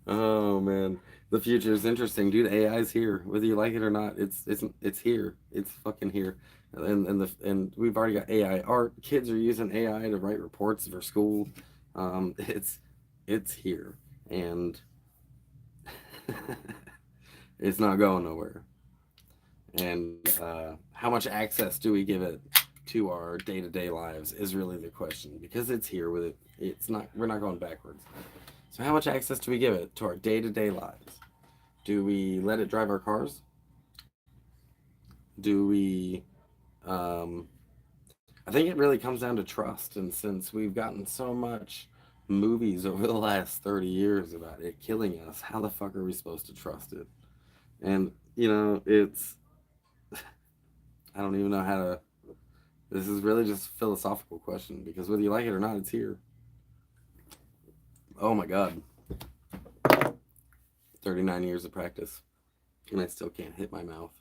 oh man, the future is interesting, dude. AI's here, whether you like it or not. It's here. It's fucking here, and we've already got AI art. Kids are using AI to write reports for school. It's here, and it's not going nowhere. And how much access do we give it to our day-to-day lives is really the question, because it's here with it. It's not. We're not going backwards. So how much access do we give it to our day-to-day lives? Do we let it drive our cars? Do we? Um, I think it really comes down to trust. And since we've gotten so much movies over the last 30 years about it killing us, how the fuck are we supposed to trust it? And, it's. I don't even know how to. This is really just a philosophical question, because whether you like it or not, it's here. Oh my God. 39 years of practice, and I still can't hit my mouth.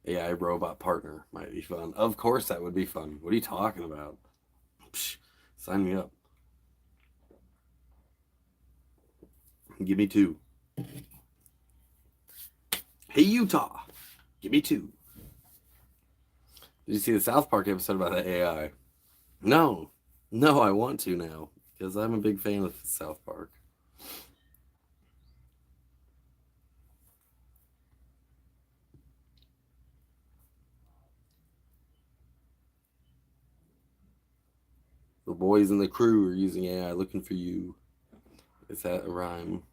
AI robot partner might be fun. Of course that would be fun. What are you talking about? Psh, sign me up. Give me two. Hey, Utah. Give me two. Did you see the South Park episode about the AI? No. No, I want to now, because I'm a big fan of South Park. The boys in the crew are using AI looking for you. Is that a rhyme?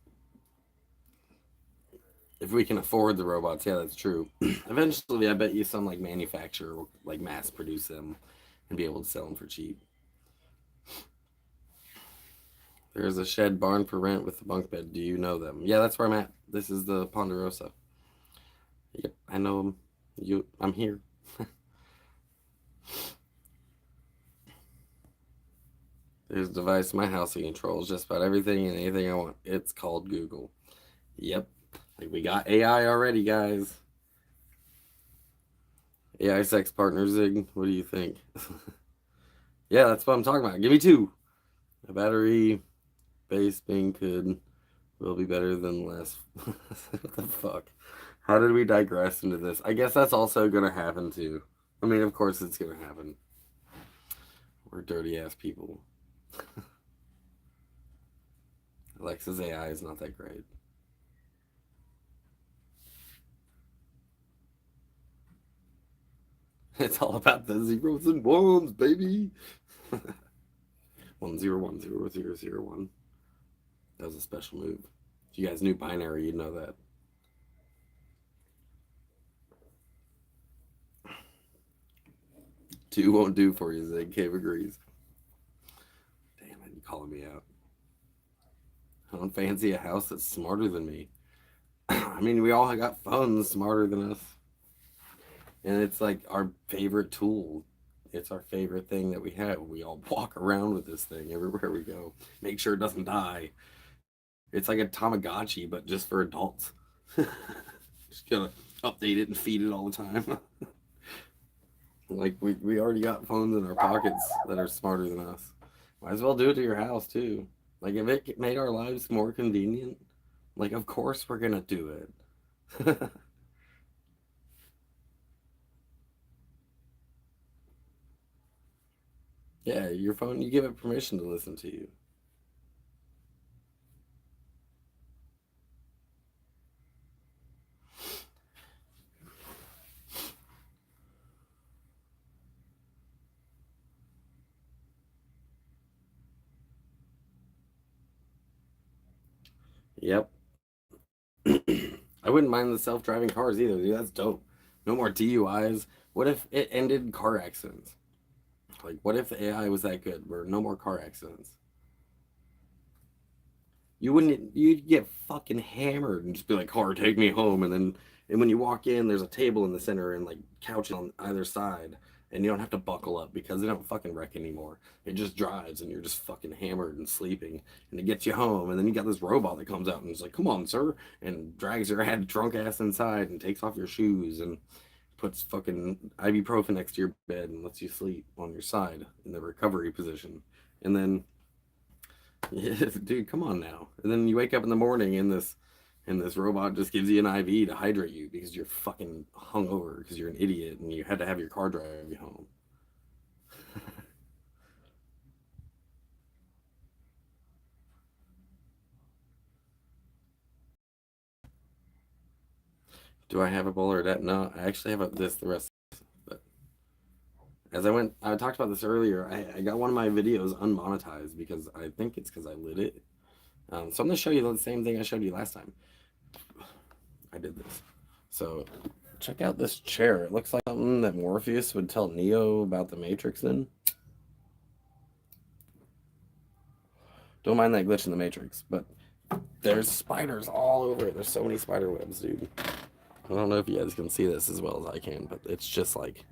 If we can afford the robots, yeah, that's true. Eventually, I bet you some like manufacturer will like mass produce them and be able to sell them for cheap. There's a shed barn for rent with a bunk bed. Do you know them? Yeah, that's where I'm at. This is the Ponderosa. Yep, I know them. I'm here. There's a device in my house that controls just about everything and anything I want. It's called Google. Yep. Like we got AI already, guys. AI sex partner Zig. What do you think? Yeah, that's what I'm talking about. Give me two. A battery base being could will be better than less. What the fuck? How did we digress into this? I guess that's also gonna happen too. I mean, of course it's gonna happen. We're dirty ass people. Alexa's AI is not that great. It's all about the zeros and ones, baby. 1010001. That was a special move. If you guys knew binary, you'd know that. Two won't do for you, Zig. Cave agrees. Damn it, you calling me out. I don't fancy a house that's smarter than me. I mean, we all got phones smarter than us. And it's like our favorite tool. It's our favorite thing that we have. We all walk around with this thing everywhere we go. Make sure it doesn't die. It's like a Tamagotchi, but just for adults. Just gotta update it and feed it all the time. Like we already got phones in our pockets that are smarter than us. Might as well do it to your house too. Like if it made our lives more convenient, like of course we're gonna do it. Yeah, your phone, you give it permission to listen to you. Yep. I wouldn't mind the self-driving cars either, dude. That's dope. No more DUIs. What if it ended car accidents? Like, what if the AI was that good? Where no more car accidents? You'd get fucking hammered and just be like, car, take me home. And when you walk in, there's a table in the center and like couches on either side. And you don't have to buckle up because they don't fucking wreck anymore. It just drives and you're just fucking hammered and sleeping. And it gets you home. And then you got this robot that comes out and is like, come on, sir. And drags your head drunk ass inside and takes off your shoes and puts fucking ibuprofen next to your bed and lets you sleep on your side in the recovery position. And then yeah, dude, come on now. And then you wake up in the morning and this robot just gives you an IV to hydrate you because you're fucking hungover because you're an idiot and you had to have your car drive you home. Do I have a bowler debt? No, I actually have the rest. But I talked about this earlier. I got one of my videos unmonetized because I think it's because I lit it. So I'm gonna show you the same thing I showed you last time. I did this. So check out this chair. It looks like something that Morpheus would tell Neo about the Matrix in. Don't mind that glitch in the Matrix, but there's spiders all over it. There's so many spider webs, dude. I don't know if you guys can see this as well as I can, but it's just like,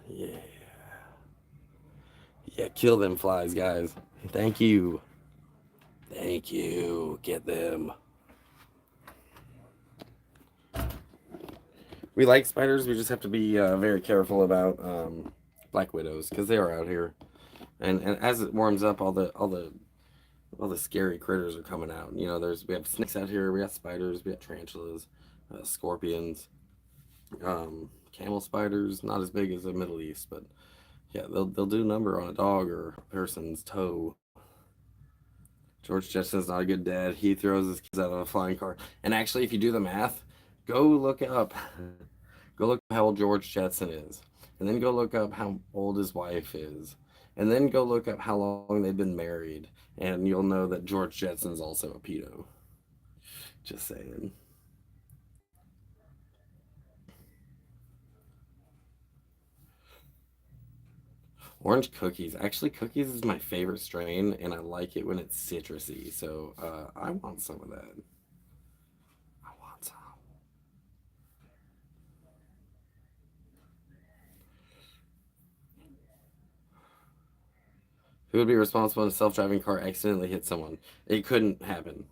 yeah. Yeah, kill them flies, guys. Thank you. Thank you. Get them. We like spiders. We just have to be very careful about black widows because they are out here. And as it warms up, all the scary critters are coming out. You know, we have snakes out here. We got spiders. We got tarantulas, scorpions, camel spiders. Not as big as the Middle East, but yeah, they'll do a number on a dog or a person's toe. George Jettison's not a good dad. He throws his kids out of a flying car. And actually, if you do the math, go look up, go look up how old George Jetson is, and then go look up how old his wife is, and then go look up how long they've been married, and you'll know that George Jetson's also a pedo. Just saying. Orange cookies. Actually, cookies is my favorite strain, and I like it when it's citrusy. So I want some of that. I want some. Who would be responsible when a self-driving car accidentally hit someone? It couldn't happen.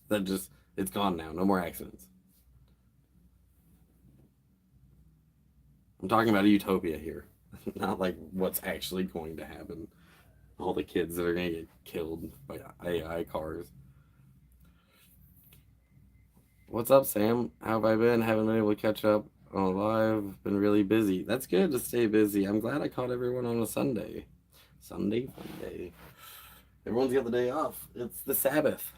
It's gone now. No more accidents. I'm talking about a utopia here, not like what's actually going to happen. All the kids that are going to get killed by AI cars. What's up, Sam? How have I been? Haven't been able to catch up on live. Been really busy. That's good to stay busy. I'm glad I caught everyone on a Sunday. Sunday, Funday. Everyone's got the day off. It's the Sabbath.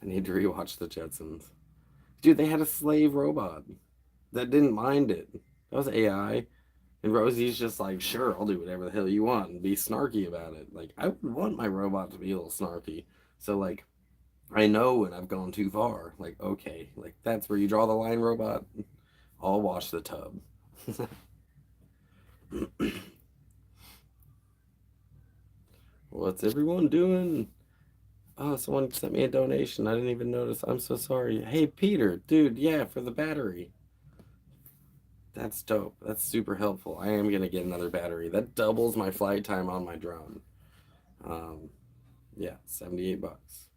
I need to rewatch the Jetsons. Dude, they had a slave robot that didn't mind it. That was AI. And Rosie's just like, sure, I'll do whatever the hell you want and be snarky about it. Like, I would want my robot to be a little snarky. So, like, I know when I've gone too far. Like, okay, like, that's where you draw the line, robot. I'll wash the tub. What's everyone doing? Oh, someone sent me a donation. I didn't even notice. I'm so sorry. Hey, Peter, dude, yeah, for the battery. That's dope. That's super helpful. I am gonna get another battery. That doubles my flight time on my drone. Um, yeah, 78 bucks.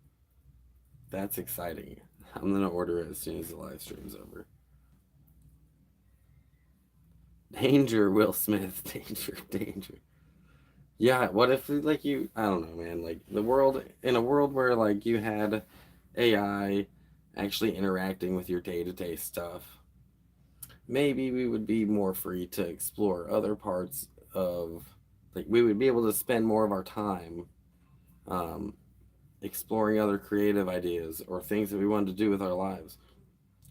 That's exciting. I'm gonna order it as soon as the live stream's over. Danger, Will Smith. Danger, danger. Yeah, what if like I don't know, man, like in a world where like you had AI actually interacting with your day-to-day stuff, maybe we would be more free to explore other parts of like we would be able to spend more of our time um, exploring other creative ideas or things that we wanted to do with our lives.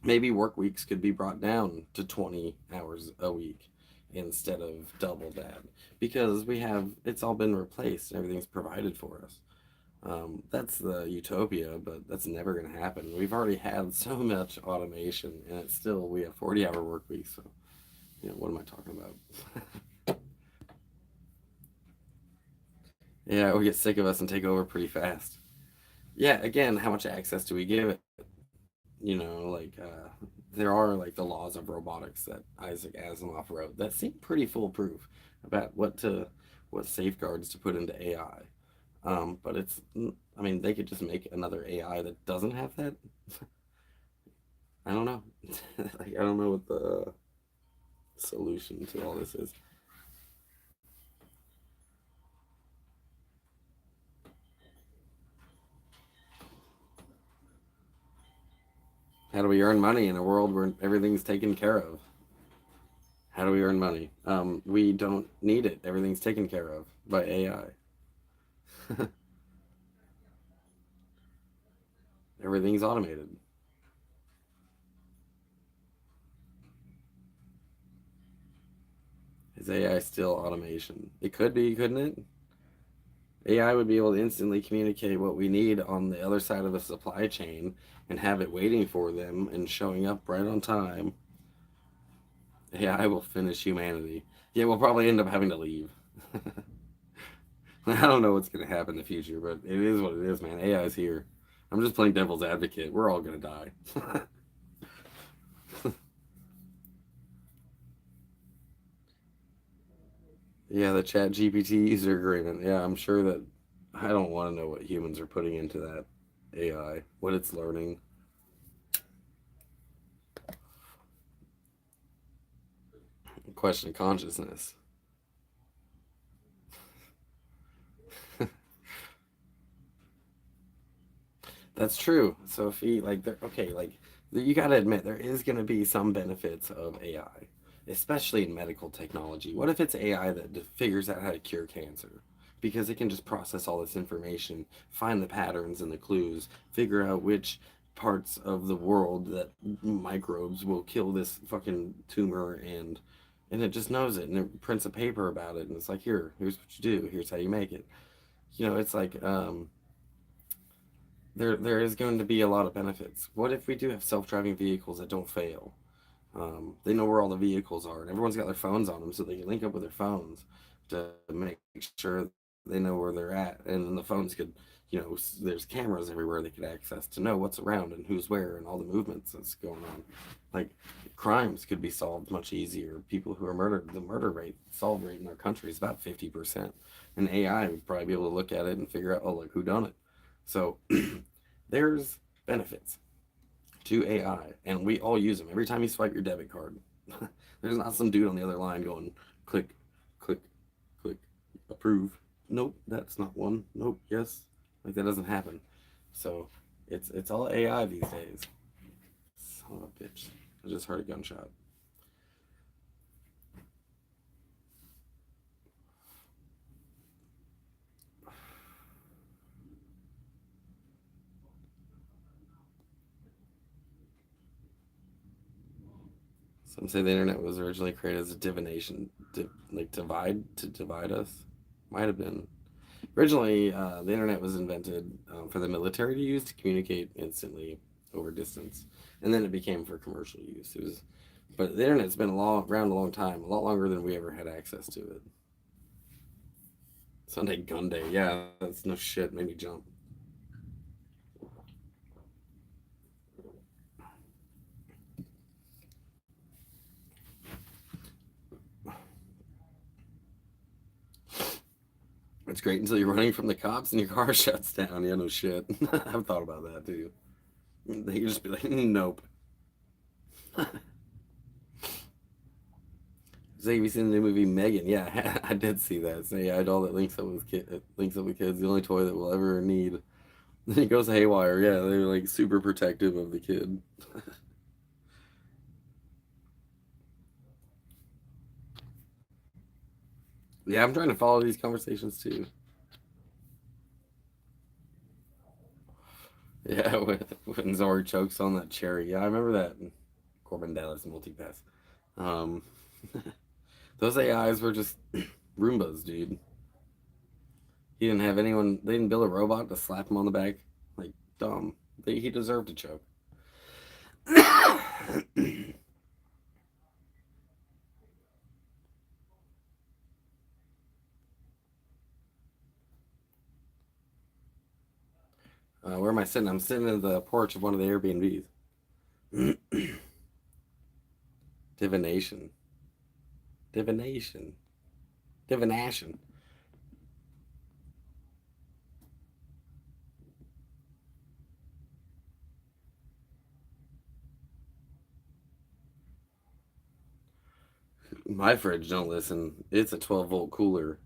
Maybe work weeks could be brought down to 20 hours a week instead of double that because it's all been replaced and everything's provided for us. That's the utopia, but that's never going to happen. We've already had so much automation, and it's still we have 40-hour work weeks. So, what am I talking about? Yeah, we get sick of us and take over pretty fast. Yeah, again, how much access do we give it? There are like the laws of robotics that Isaac Asimov wrote that seem pretty foolproof about what safeguards to put into AI. But I mean, they could just make another AI that doesn't have that. I don't know. Like, I don't know what the solution to all this is. How do we earn money in a world where everything's taken care of? How do we earn money? We don't need it. Everything's taken care of by AI. Everything's automated. Is AI still automation? It could be, couldn't it? AI would be able to instantly communicate what we need on the other side of the supply chain and have it waiting for them and showing up right on time. AI will finish humanity. Yeah, we'll probably end up having to leave. I don't know what's going to happen in the future, but it is what it is, man. AI is here. I'm just playing devil's advocate. We're all going to die. Yeah, the Chat GPT user agreement. Yeah, I'm sure that I don't want to know what humans are putting into that AI, what it's learning. Question of consciousness. That's true. So if he like, okay, like you got to admit there is going to be some benefits of AI, especially in medical technology. What if it's AI that figures out how to cure cancer? Because it can just process all this information, find the patterns and the clues, figure out which parts of the world that microbes will kill this fucking tumor, and it just knows it, and it prints a paper about it, and it's like, here's what you do, here's how you make it. It's like there is going to be a lot of benefits. What if we do have self-driving vehicles that don't fail? They know where all the vehicles are, and everyone's got their phones on them, so they can link up with their phones to make sure they know where they're at. And then the phones could, there's cameras everywhere they could access to know what's around and who's where and all the movements that's going on. Like crimes could be solved much easier. People who are murdered, the murder rate, solve rate in our country is about 50%. And AI would probably be able to look at it and figure out, oh, look, who done it. So there's benefits to AI, and we all use them. Every time you swipe your debit card, there's not some dude on the other line going, click, click, click, approve. Nope, that's not one. Nope, yes. Like that doesn't happen. So it's all AI these days. Son of a bitch. I just heard a gunshot. Some say the internet was originally created as a divination, like divide us. Might have been. Originally, the internet was invented for the military to use to communicate instantly over distance, and then it became for commercial use. But the internet's been around a long time, a lot longer than we ever had access to it. Sunday Gun Day, yeah, that's no shit. Made me jump. It's great until you're running from the cops and your car shuts down. Yeah, no shit. I've thought about that too. They can just be like, nope. Say, have you seen the new movie Megan? Yeah, I did see that. Say, I doll that links up with kids, the only toy that we'll ever need. Then it goes haywire. Yeah, they're like super protective of the kid. Yeah, I'm trying to follow these conversations too. Yeah, when Zori chokes on that cherry. Yeah, I remember that. Corbin Dallas multipass. Um, those AIs were just Roombas, dude. He didn't have anyone. They didn't build a robot to slap him on the back. Like dumb. He deserved to choke. Where am I sitting? I'm sitting in the porch of one of the Airbnbs. Divination. Divination. Divination. My fridge don't listen. It's a 12-volt cooler.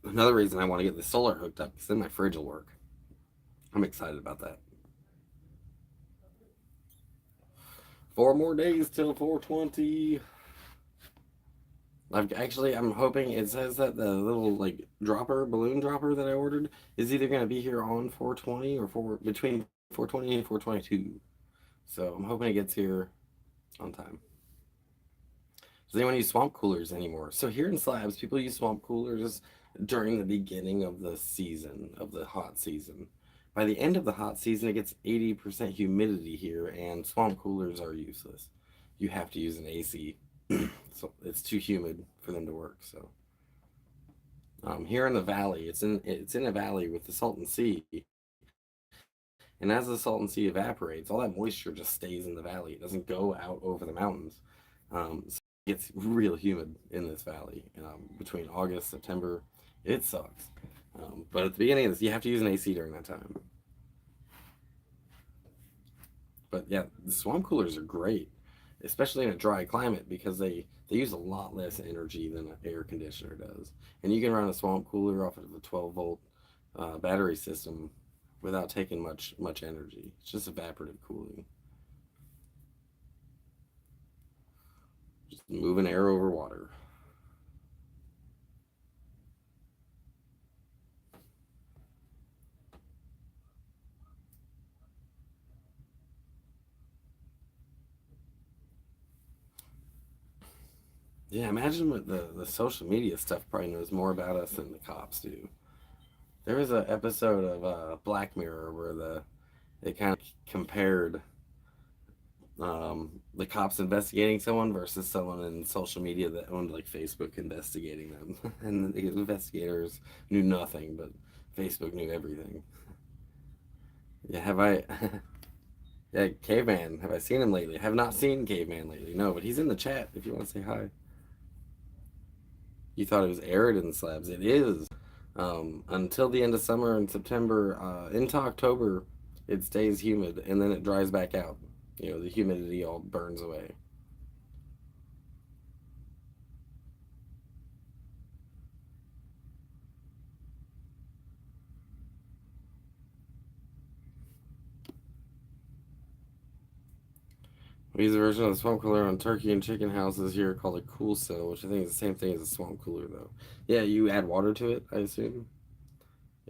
Another reason I want to get the solar hooked up because then my fridge will work. I'm excited about that. 4 more days till 420. I'm hoping it says that the little like balloon dropper that I ordered is either going to be here on 420 or between 420 and 422. So I'm hoping it gets here on time. Does anyone use swamp coolers anymore? So here in Slabs, people use swamp coolers during the beginning of the season, of the hot season. By the end of the hot season, it gets 80% humidity here, and swamp coolers are useless. You have to use an AC. So it's too humid for them to work. So here in the valley, it's in a valley with the Salton Sea, and as the Salton Sea evaporates, all that moisture just stays in the valley. It doesn't go out over the mountains. So it gets real humid in this valley between August, September. It sucks. But at the beginning of this, you have to use an AC during that time. But yeah, the swamp coolers are great, especially in a dry climate because they use a lot less energy than an air conditioner does. And you can run a swamp cooler off of a 12-volt battery system without taking much energy. It's just evaporative cooling. Just moving air over water. Yeah, imagine what the social media stuff probably knows more about us than the cops do. There was an episode of Black Mirror where they kind of compared the cops investigating someone versus someone in social media that owned like Facebook investigating them, and the investigators knew nothing, but Facebook knew everything. Yeah, have I? Yeah, Caveman. Have I seen him lately? Have not seen Caveman lately. No, but he's in the chat if you want to say hi. You thought it was arid in the slabs. It is. Until the end of summer in September, into October, it stays humid and then it dries back out. You know, the humidity all burns away. We use a version of the swamp cooler on turkey and chicken houses here called a cool cell, which I think is the same thing as a swamp cooler, though. Yeah, you add water to it, I assume.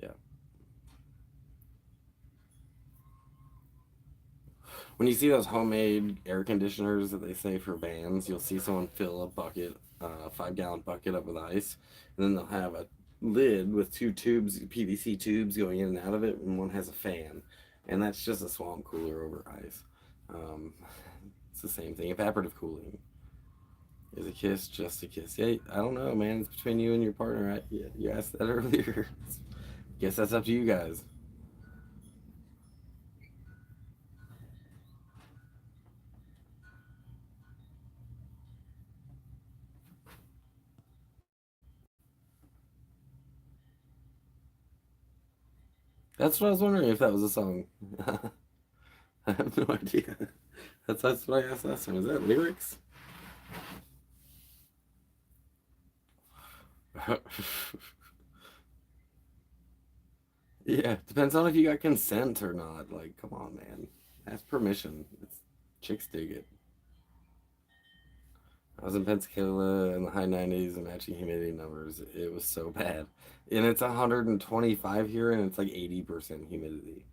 Yeah. When you see those homemade air conditioners that they say for vans, you'll see someone fill a bucket, a 5-gallon bucket up with ice, and then they'll have a lid with 2 tubes, PVC tubes going in and out of it, and one has a fan, and that's just a swamp cooler over ice. Um, it's the same thing. Evaporative cooling. Is a kiss just a kiss? Yeah, I don't know, man. It's between you and your partner. You asked that earlier. Guess that's up to you guys. That's what I was wondering if that was a song. I have no idea. That's what I asked last time. Is that lyrics? Yeah, depends on if you got consent or not. Like, come on, man. Ask permission. Chicks dig it. I was in Pensacola in the high 90s and matching humidity numbers. It was so bad. And it's 125 here and it's like 80% humidity.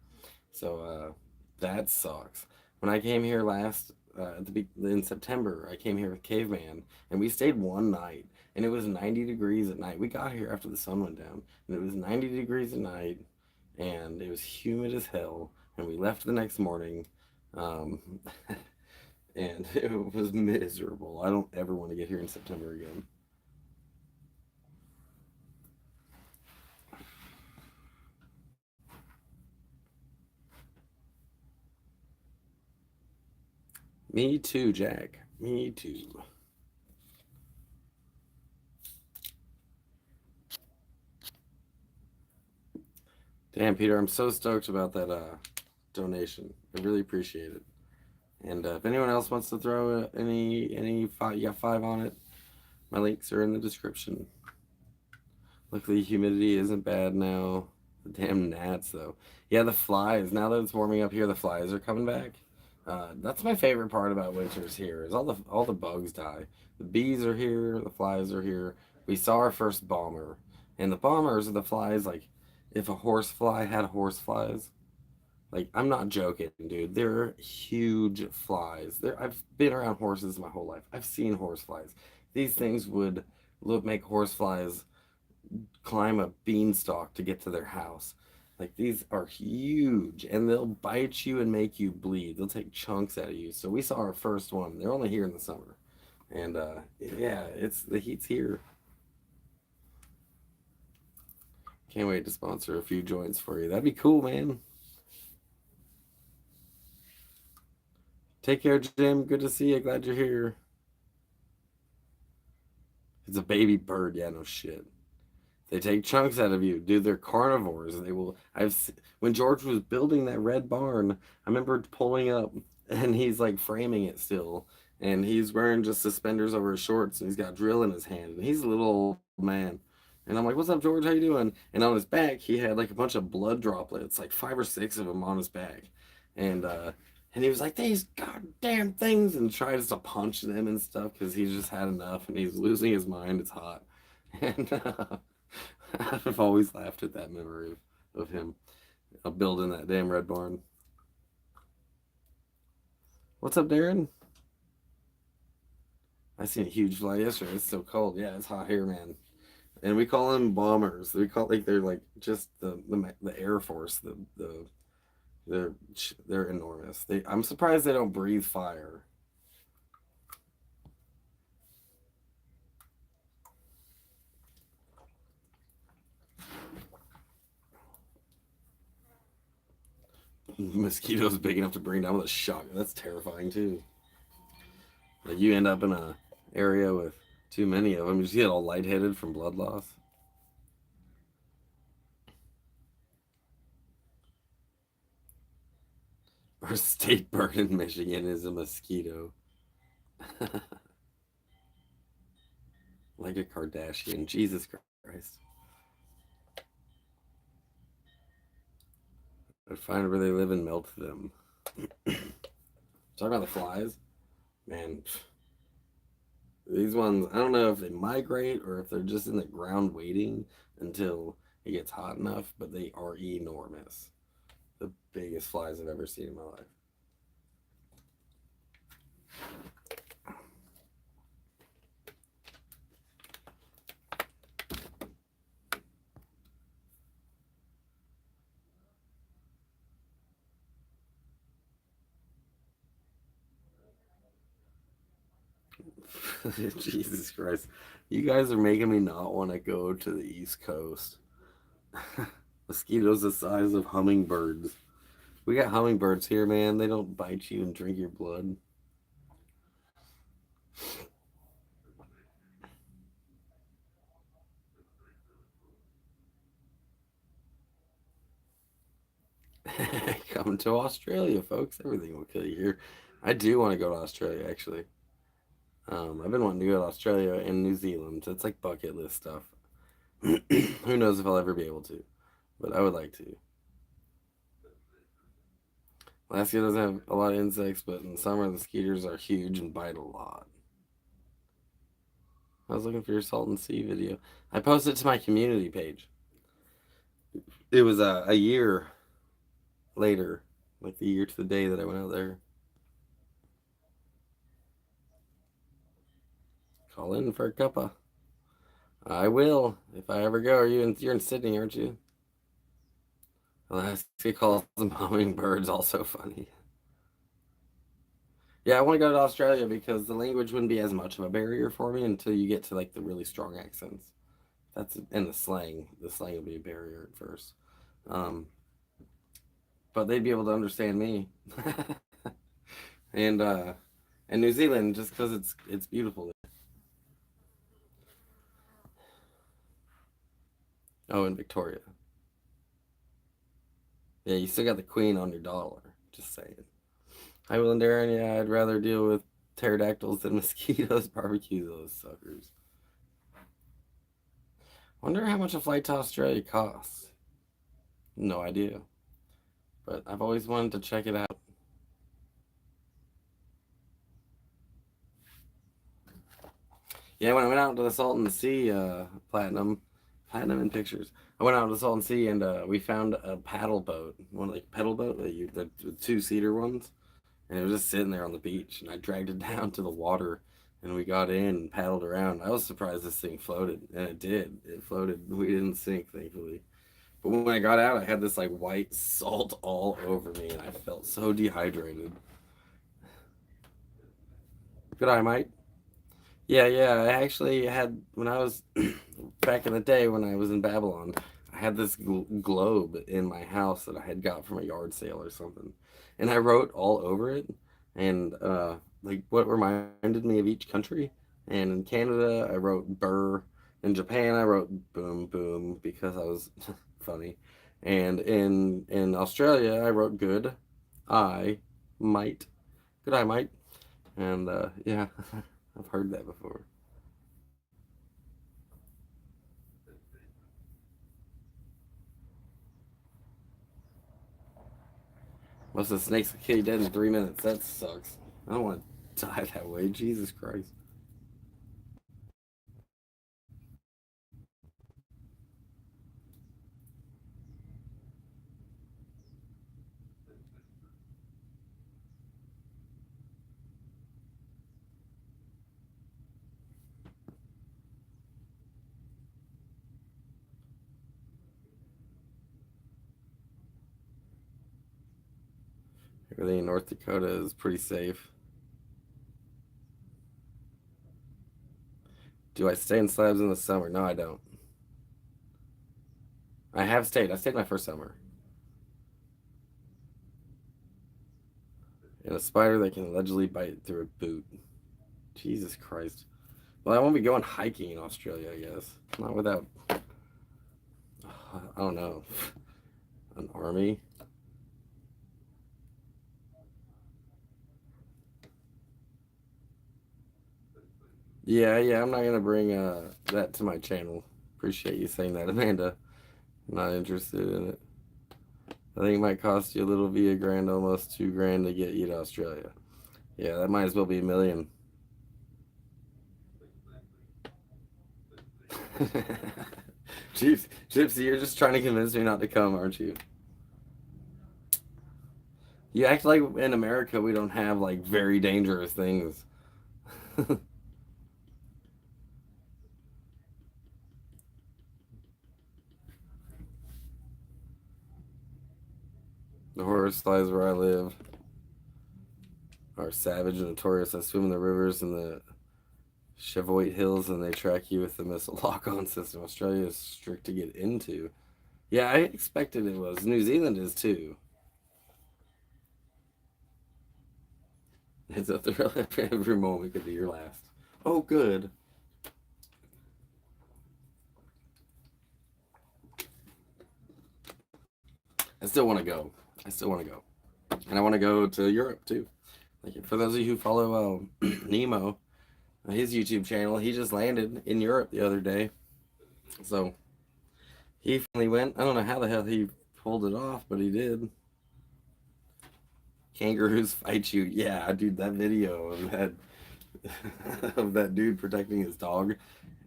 So that sucks. When I came here last in September, I came here with Caveman and we stayed one night and it was 90 degrees at night. We got here after the sun went down, and it was 90 degrees at night, and it was humid as hell. And we left the next morning, um, and it was miserable. I don't ever want to get here in September again. Me too, Jack. Me too. Damn, Peter, I'm so stoked about that donation. I really appreciate it. And if anyone else wants to throw any five, you got 5 on it. My links are in the description. Luckily, humidity isn't bad now. The damn gnats, though. Yeah, the flies. Now that it's warming up here, the flies are coming back. That's my favorite part about winters here. Is all the bugs die. The bees are here. The flies are here. We saw our first bomber, and the bombers are the flies. Like, if a horsefly had horse flies, like, I'm not joking, dude. They're huge flies. I've been around horses my whole life. I've seen horse flies. These things would make horse flies climb a beanstalk to get to their house. Like, these are huge, and they'll bite you and make you bleed. They'll take chunks out of you. So we saw our first one. They're only here in the summer, and yeah, it's the heat's here. Can't wait to sponsor a few joints for you. That'd be cool, man. Take care, Jim. Good to see you. Glad you're here. It's a baby bird. Yeah, no shit. They take chunks out of you, dude. They're carnivores. They will. When George was building that red barn, I remember pulling up, and he's like framing it still, and he's wearing just suspenders over his shorts, and he's got a drill in his hand, and he's a little old man. And I'm like, "What's up, George? How you doing?" And on his back, he had like a bunch of blood droplets, like 5 or 6 of them on his back, and he was like, "These goddamn things," and tries to punch them and stuff because he's just had enough, and he's losing his mind. It's hot, and. I've always laughed at that memory of him building that damn red barn. What's up, Darren? I seen a huge fly yesterday. It's so cold. Yeah, it's hot here, man. And we call them bombers. We call like they're like just the Air Force. They're they're enormous. I'm surprised they don't breathe fire. Mosquitoes big enough to bring down with a shotgun. That's terrifying too. Like, you end up in a area with too many of them, you just get all lightheaded from blood loss. Our state bird in Michigan is a mosquito. Like a Kardashian. Jesus Christ. I'd find where they live and melt them. Talking about the flies, man. These ones, I don't know if they migrate or if they're just in the ground waiting until it gets hot enough, but they are enormous. The biggest flies I've ever seen in my life. Jesus Christ. You guys are making me not want to go to the East Coast. Mosquitoes the size of hummingbirds. We got hummingbirds here, man. They don't bite you and drink your blood. Come to Australia, folks. Everything will kill you here. I do want to go to Australia, actually. I've been wanting to go to Australia and New Zealand. It's like bucket list stuff. Who knows if I'll ever be able to, but I would like to. Alaska doesn't have a lot of insects, but in summer the skeeters are huge and bite a lot. I was looking for your Salton Sea video. I posted it to my community page. It was a year later, like the year to the day that I went out there. Call in for a cuppa. I will if I ever go. You're in Sydney, aren't you? Alaska calls them hummingbirds. Also funny. Yeah, I want to go to Australia because the language wouldn't be as much of a barrier for me until you get to like the really strong accents. That's and the slang. The slang would be a barrier at first. Um, but they'd be able to understand me. and and New Zealand just because it's beautiful. Oh, and Victoria. Yeah, you still got the Queen on your dollar. Just saying. Hi, Will and Darren. Yeah, I'd rather deal with pterodactyls than mosquitoes. Barbecue those suckers. Wonder how much a flight to Australia costs. No idea. But I've always wanted to check it out. Yeah, when I went out to the Salton Sea, platinum in pictures. I went out to the Salton Sea and we found a paddle boat, one like pedal boat, the two-seater ones, and it was just sitting there on the beach. And I dragged it down to the water, and we got in and paddled around. I was surprised this thing floated, and it did. It floated. We didn't sink, thankfully. But when I got out, I had this like white salt all over me, and I felt so dehydrated. Good eye, Mike. Yeah, yeah. I actually had when I was back in the day when I was in Babylon, I had this globe in my house that I had got from a yard sale or something, and I wrote all over it, and like what reminded me of each country. And in Canada, I wrote burr. In Japan, I wrote boom boom because I was funny, and in Australia, I wrote good, I might, good I might, and yeah, I've heard that before. Most of the snakes will kill you dead in 3 minutes. That sucks. I don't want to die that way. Jesus Christ. Everything in North Dakota is pretty safe. Do I stay in slabs in the summer? No, I don't. I have stayed. I stayed my first summer. In a spider that can allegedly bite through a boot. Jesus Christ. Well, I won't be going hiking in Australia, I guess. Not without, I don't know, an army. Yeah, yeah, I'm not gonna bring that to my channel. Appreciate you saying that, Amanda. I'm not interested in it. I think it might cost you a little via grand, almost 2 grand to get you to Australia. Yeah, that might as well be 1 million. Gypsy, you're just trying to convince me not to come, aren't you? You act like in America we don't have like very dangerous things. The horror lies where I live are savage and notorious. I swim in the rivers and the Chevoit Hills, and they track you with the missile lock-on system. Australia is strict to get into. Yeah, I expected it was. New Zealand is too. It's a thrill every moment could be your last. Oh, good. I still want to go. I still want to go, and I want to go to Europe too. Like for those of you who follow Nemo, his YouTube channel, he just landed in Europe the other day, so he finally went. I don't know how the hell he pulled it off, but he did. Kangaroos fight you. Yeah, dude, that video of that of that dude protecting his dog,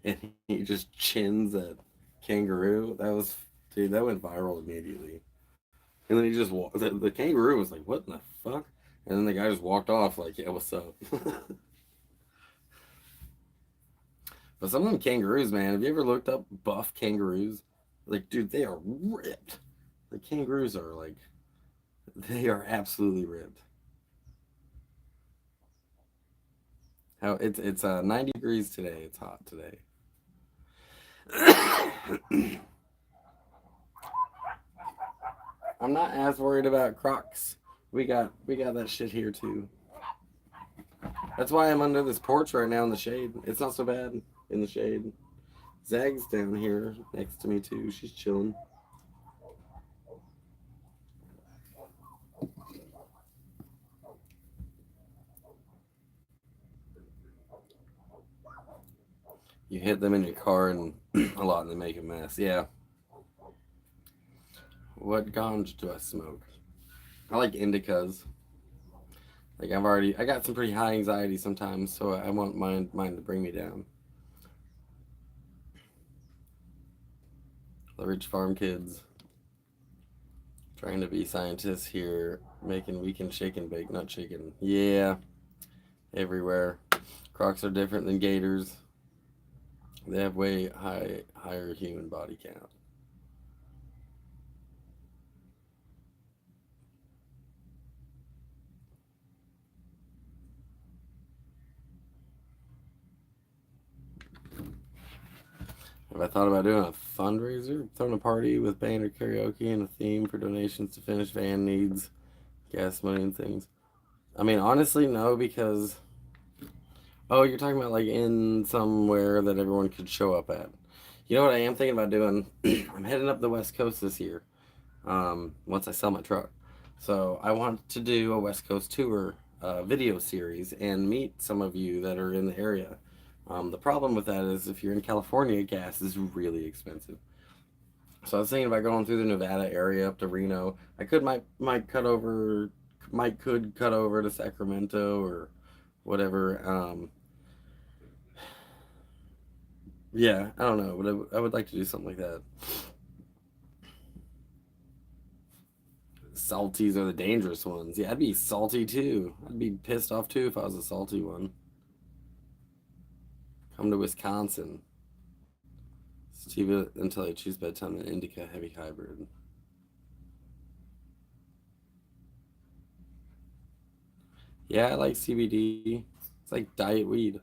and he just chins that kangaroo. That was, dude, that went viral immediately. And then he just walked. The kangaroo was like, "What in the fuck?" And then the guy just walked off like, "Yeah, what's up?" But some of them kangaroos, man, have you ever looked up buff kangaroos? Like, dude, they are ripped. The kangaroos are like, they are absolutely ripped. How it's 90 degrees today. It's hot today. I'm not as worried about Crocs. We got that shit here too. That's why I'm under this porch right now in the shade. It's not so bad in the shade. Zag's down here next to me too. She's chilling. You hit them in your car and a lot and they make a mess. Yeah. What ganj do I smoke? I like indicas. Like I got some pretty high anxiety sometimes, so I want mine to bring me down. The rich farm kids trying to be scientists here, making weekend shake and bake, not chicken. Yeah, everywhere. Crocs are different than gators. They have way higher human body count. Have I thought about doing a fundraiser? Throwing a party with band or karaoke and a theme for donations to finish van needs, gas money and things? I mean, honestly, no, because... Oh, you're talking about like in somewhere that everyone could show up at. You know what I am thinking about doing? I'm heading up the West Coast this year, once I sell my truck. So I want to do a West Coast tour video series and meet some of you that are in the area. The problem with that is if you're in California, gas is really expensive. So I was thinking about going through the Nevada area up to Reno. I might cut over to Sacramento or whatever. Yeah, I don't know, but I would like to do something like that. Salties are the dangerous ones. Yeah, I'd be salty too. I'd be pissed off too if I was a salty one. Come to Wisconsin. Steve until I choose bedtime and indica heavy hybrid. Yeah, I like CBD. It's like diet weed.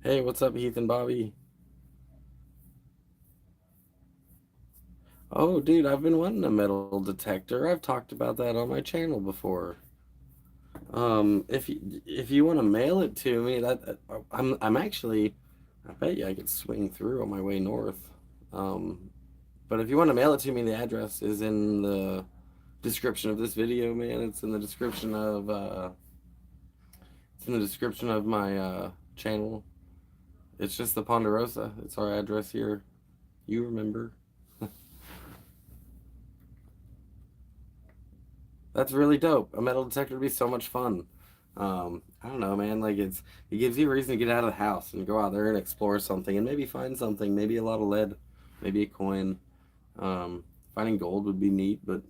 Hey, what's up, Heath and Bobby? Oh, dude, I've been wanting a metal detector. I've talked about that on my channel before. If you want to mail it to me, I'm actually, I bet you I could swing through on my way north. But if you want to mail it to me, the address is in the description of this video, man. It's in the description of my channel. It's just the Ponderosa. It's our address here. You remember? That's really dope. A metal detector would be so much fun. I don't know, man. Like it gives you a reason to get out of the house and go out there and explore something and maybe find something. Maybe a lot of lead, maybe a coin. Finding gold would be neat, but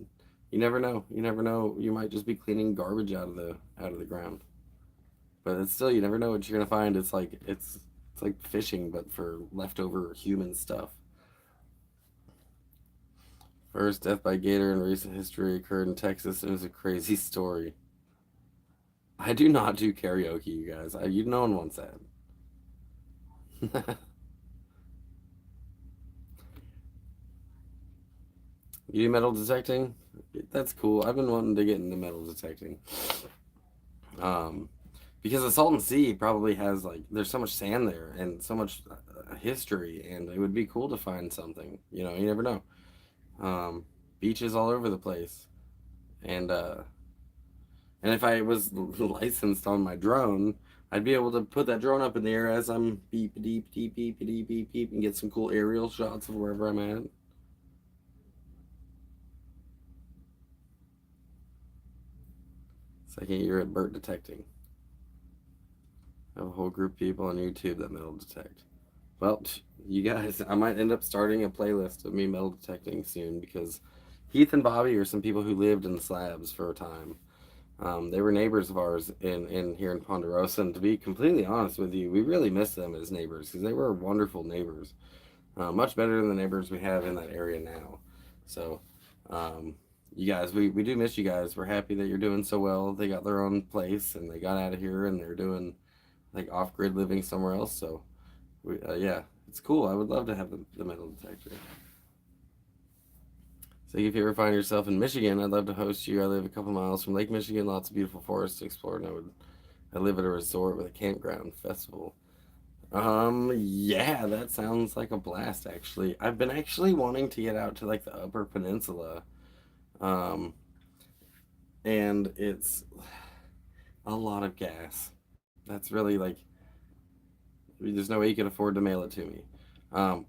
you never know. You never know. You might just be cleaning garbage out of the ground. But it's still, you never know what you're gonna find. It's like fishing, but for leftover human stuff. First death by gator in recent history occurred in Texas, and it was a crazy story. I do not do karaoke, you guys. No one wants that. You do metal detecting? That's cool. I've been wanting to get into metal detecting. Because the Salton Sea probably has there's so much sand there and so much history, and it would be cool to find something. You know, you never know. Beaches all over the place, and if I was licensed on my drone, I'd be able to put that drone up in the air as I'm beep deep deep beep deep beep beep and get some cool aerial shots of wherever I'm at. Second year at Burt detecting. I have a whole group of people on YouTube that metal detect. Well, you guys, I might end up starting a playlist of me metal detecting soon because Heath and Bobby are some people who lived in slabs for a time. They were neighbors of ours in here in Ponderosa, and to be completely honest with you, we really miss them as neighbors because they were wonderful neighbors, much better than the neighbors we have in that area now. So, um, you guys, we do miss you guys. We're happy that you're doing so well. They got their own place and they got out of here and they're doing like off grid living somewhere else. So, yeah, it's cool. I would love to have the metal detector. So if you ever find yourself in Michigan, I'd love to host you. I live a couple miles from Lake Michigan, lots of beautiful forests to explore, and I live at a resort with a campground festival. Yeah, that sounds like a blast actually. I've been actually wanting to get out to like the Upper Peninsula. Um, and it's a lot of gas. That's really like there's no way you can afford to mail it to me. Um,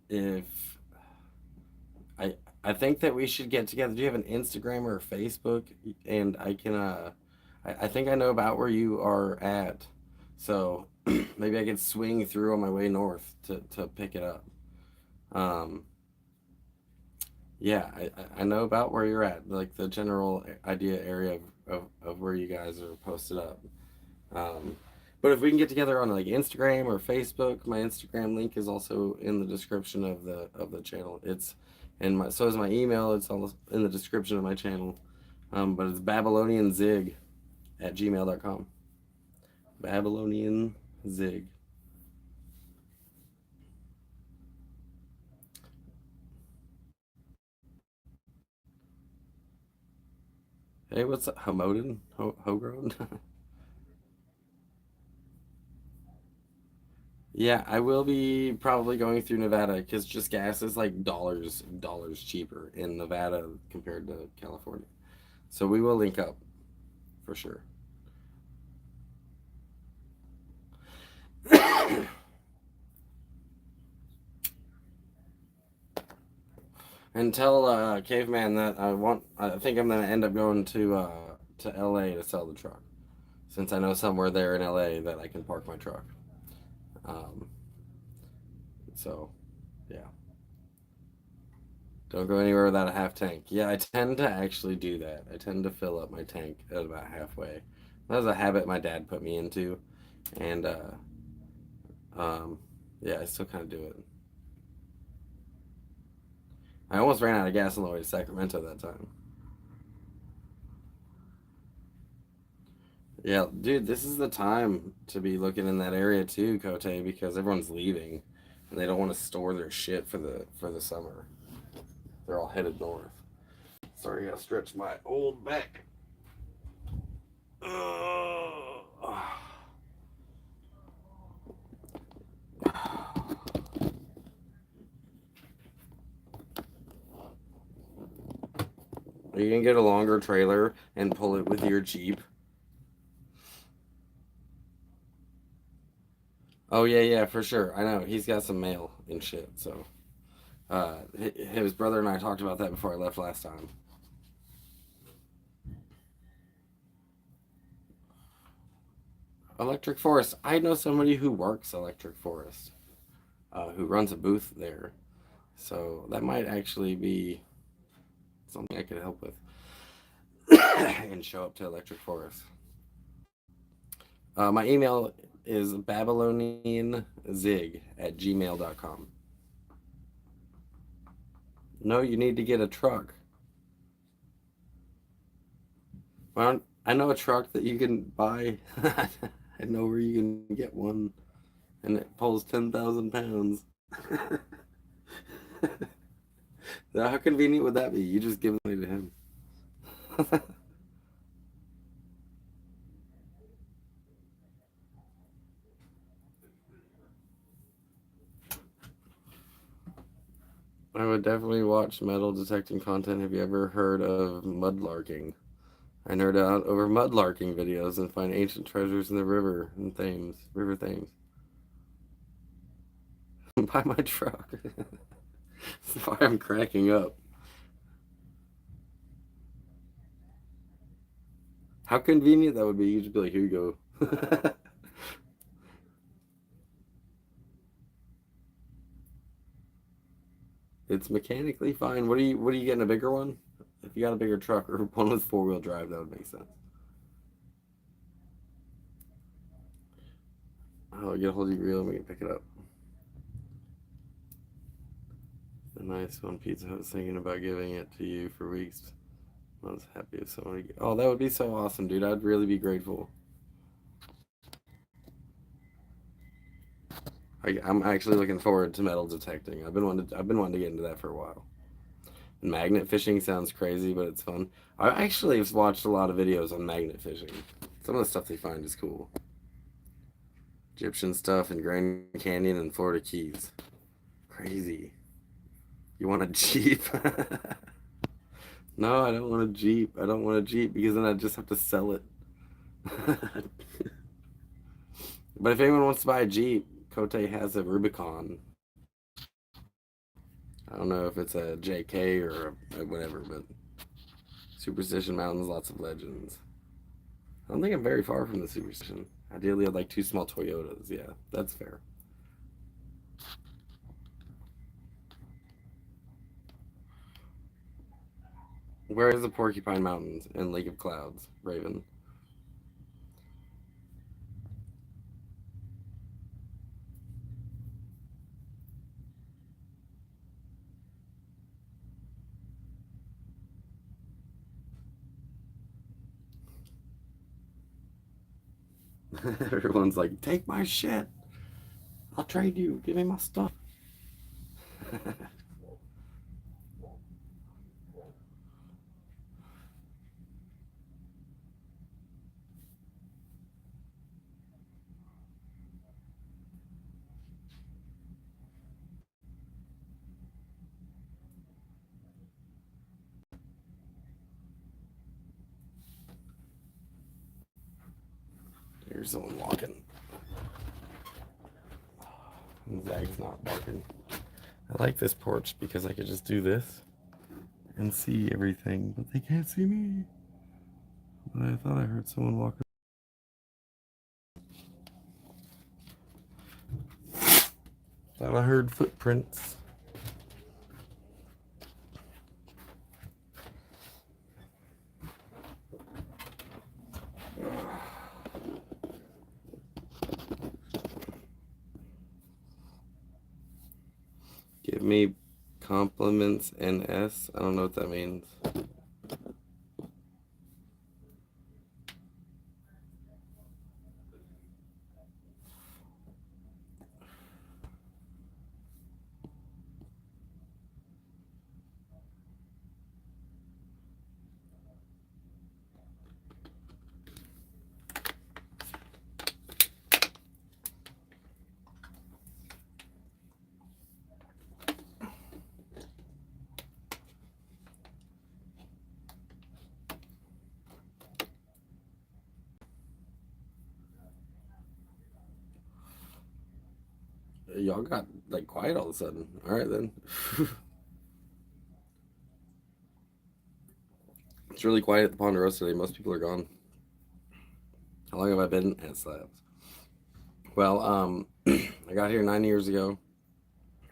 if I I think that we should get together. Do you have an Instagram or a Facebook? And I can I think I know about where you are at. So maybe I could swing through on my way north to pick it up. Um, yeah, I know about where you're at, like the general idea area of where you guys are posted up. Um, but if we can get together on like Instagram or Facebook, my Instagram link is also in the description of the channel. It's and my so is my email. It's all in the description of my channel. But it's babylonianzig at gmail.com. Babylonian Zig. Hey, what's up? Hamodin? Hogrown? Yeah, I will be probably going through Nevada because just gas is like dollars cheaper in Nevada compared to California. So we will link up for sure. And tell Caveman that I think I'm gonna end up going to LA to sell the truck since I know somewhere there in LA that I can park my truck. Um, so yeah. Don't go anywhere without a half tank. Yeah, I tend to actually do that. I tend to fill up my tank at about halfway. That was a habit my dad put me into, and um, yeah, I still kind of do it. I almost ran out of gas on the way to Sacramento that time. Yeah, dude, this is the time to be looking in that area too, Cote, because everyone's leaving, and they don't want to store their shit for the summer. They're all headed north. Sorry, I gotta stretch my old back. Ugh. You can get a longer trailer and pull it with your Jeep. Oh yeah, yeah, for sure. I know he's got some mail and shit. So, his brother and I talked about that before I left last time. Electric Forest. I know somebody who works Electric Forest, who runs a booth there. So that might actually be something I could help with and show up to Electric Forest. My email is babylonianzig at gmail.com. No, you need to get a truck. Well, I know a truck that you can buy. I know where you can get one, and it pulls 10,000 pounds. Now, how convenient would that be? You just give money to him. I would definitely watch metal detecting content. Have you ever heard of mudlarking? I nerd out over mudlarking videos and find ancient treasures in the river and Thames, River Thames. Buy my truck. That's why I'm cracking up. How convenient that would be. You just be like, here you go. It's mechanically fine. What are you getting, a bigger one? If you got a bigger truck or one with four-wheel drive, that would make sense. Oh, get a hold of your reel and we can pick it up. The nice one pizza. I was thinking about giving it to you for weeks. I was happy if someone. Oh, that would be so awesome, dude. I'd really be grateful. I'm actually looking forward to metal detecting. I've been wanting to get into that for a while. And magnet fishing sounds crazy, but it's fun. I actually have watched a lot of videos on magnet fishing. Some of the stuff they find is cool. Egyptian stuff in Grand Canyon and Florida Keys. Crazy. You want a Jeep? No, I don't want a Jeep. I don't want a Jeep because then I just have to sell it. But if anyone wants to buy a Jeep, Cote has a Rubicon. I don't know if it's a JK or a whatever, but Superstition Mountains, lots of legends. I don't think I'm very far from the Superstition. Ideally, I'd like 2 small Toyotas. Yeah, that's fair. Where is the Porcupine Mountains and Lake of Clouds, Raven? Everyone's like, take my shit. I'll trade you. Give me my stuff. Here's someone walking. Zag's not barking. I like this porch because I could just do this and see everything, but they can't see me. But I thought I heard someone walking. Thought I heard footprints. Give me compliments NS. I don't know what that means. Y'all got like quiet all of a sudden. All right then. It's really quiet at the Ponderosa today. Most people are gone. How long have I been at Slabs? Well, I got here 9 years ago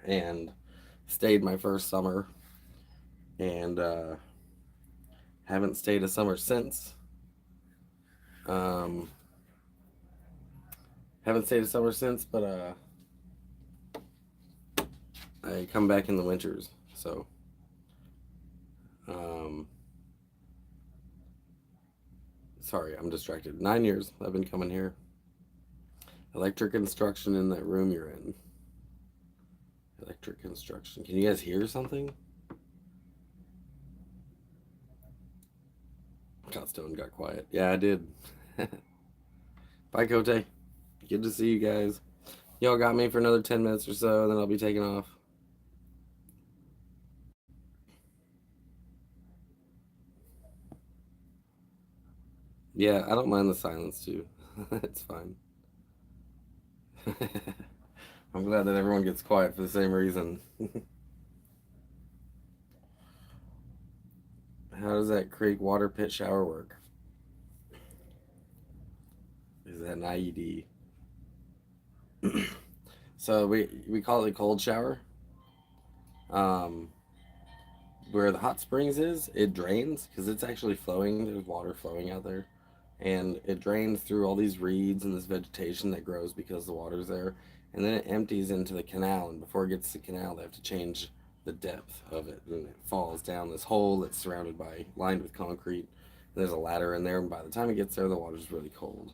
and stayed my first summer and haven't stayed a summer since. Um, haven't stayed a summer since, but I come back in the winters. So, sorry, I'm distracted. 9 years I've been coming here. Electric construction in that room you're in. Electric construction. Can you guys hear something? Godstone got quiet. Yeah, I did. Bye, Cote. Good to see you guys. Y'all got me for another 10 minutes or so, and then I'll be taking off. Yeah, I don't mind the silence too. It's fine. I'm glad that everyone gets quiet for the same reason. How does that creek water pit shower work? Is that an IED? So we call it a cold shower. Um, where the hot springs is, it drains because it's actually flowing. There's water flowing out there, and it drains through all these reeds and this vegetation that grows because the water's there, and then it empties into the canal. And before it gets to the canal, they have to change the depth of it, and it falls down this hole that's surrounded by lined with concrete. There's a ladder in there, and by the time it gets there, the water's really cold.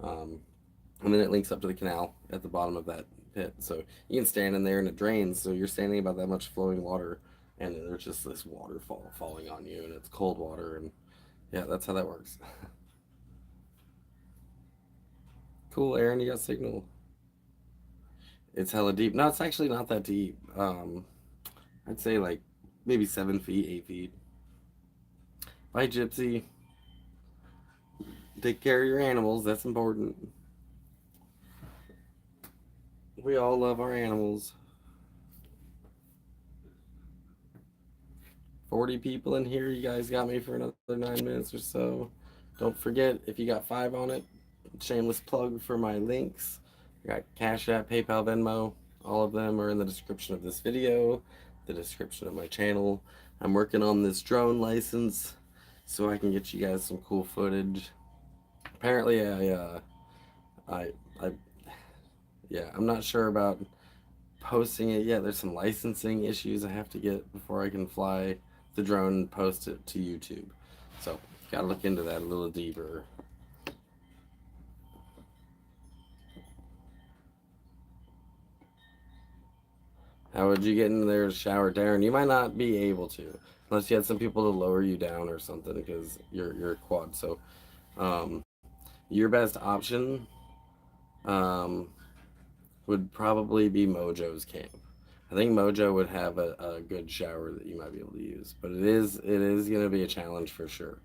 Um, and then it links up to the canal at the bottom of that pit. So you can stand in there and it drains. So you're standing about that much flowing water, and there's just this waterfall falling on you, and it's cold water. And yeah, that's how that works. Cool, Aaron, you got signal. It's hella deep. No, it's actually not that deep. I'd say like maybe 7 feet, 8 feet. Bye, Gypsy. Take care of your animals. That's important. We all love our animals. 40 people in here. You guys got me for another 9 minutes or so. Don't forget, if you got 5 on it, shameless plug for my links. I got Cashapp, PayPal, Venmo. All of them are in the description of this video, the description of my channel. I'm working on this drone license so I can get you guys some cool footage. Apparently, I'm not sure about posting it yet. There's some licensing issues I have to get before I can fly the drone and post it to YouTube. So, gotta look into that a little deeper. How would you get in there to shower, Darren? You might not be able to, unless you had some people to lower you down or something, because you're a quad. So, um, your best option um, would probably be Mojo's camp. I think Mojo would have a good shower that you might be able to use, but it is going to be a challenge for sure.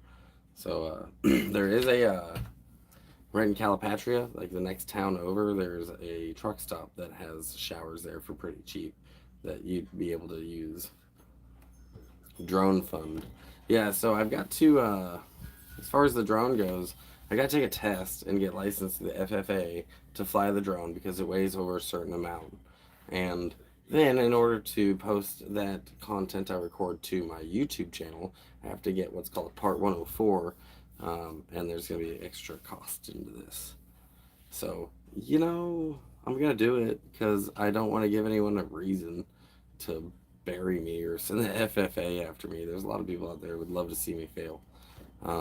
So there is right in Calipatria, like the next town over, there's a truck stop that has showers there for pretty cheap that you'd be able to use. Drone fund. Yeah, so I've got to, as far as the drone goes, I got to take a test and get licensed to the FFA to fly the drone because it weighs over a certain amount. And then, in order to post that content I record to my YouTube channel, I have to get what's called a Part 104, and there's going to be extra cost into this. So, I'm going to do it because I don't want to give anyone a reason to bury me or send the FFA after me. There's a lot of people out there who would love to see me fail. So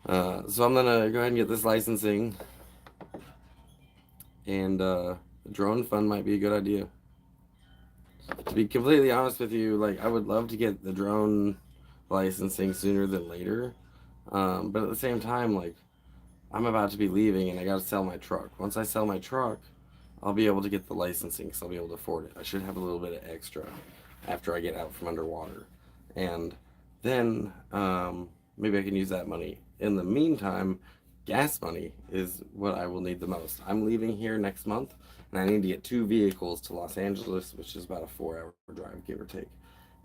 I'm gonna go ahead and get this licensing, and drone fund might be a good idea. To be completely honest with you, like I would love to get the drone licensing sooner than later, but at the same time, like I'm about to be leaving and I gotta sell my truck. Once I sell my truck, I'll be able to get the licensing because I'll be able to afford it. I should have a little bit of extra after I get out from underwater, and then maybe I can use that money. In the meantime, gas money is what I will need the most. I'm leaving here next month, and I need to get 2 vehicles to Los Angeles, which is about a 4-hour drive, give or take.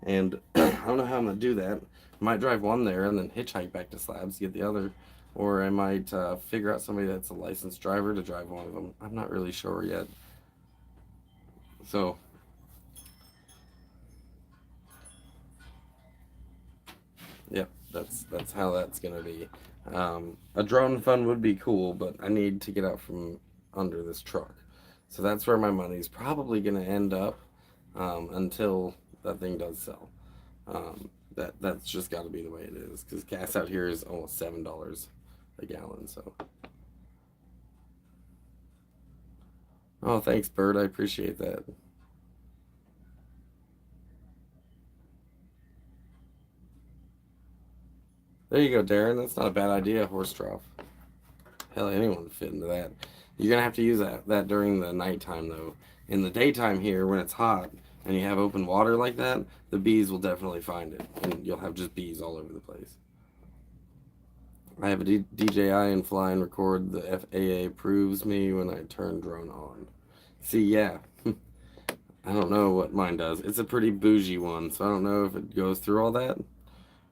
And I don't know how I'm gonna do that. I might drive one there and then hitchhike back to Slabs to get the other, or I might figure out somebody that's a licensed driver to drive one of them. I'm not really sure yet. So, yeah, that's how that's gonna be. A drone fund would be cool, but I need to get out from under this truck. So that's where my money's probably gonna end up until that thing does sell. That's just got to be the way it is because gas out here is almost $7 a gallon. So, oh, thanks, Bird. I appreciate that. There you go, Darren. That's not a bad idea, horse trough. Hell, anyone would fit into that. You're gonna have to use that during the nighttime though. In the daytime here, when it's hot and you have open water like that, the bees will definitely find it, and you'll have just bees all over the place. I have a DJI and fly and record. The FAA approves me when I turn drone on. See, yeah. I don't know what mine does. It's a pretty bougie one, so I don't know if it goes through all that.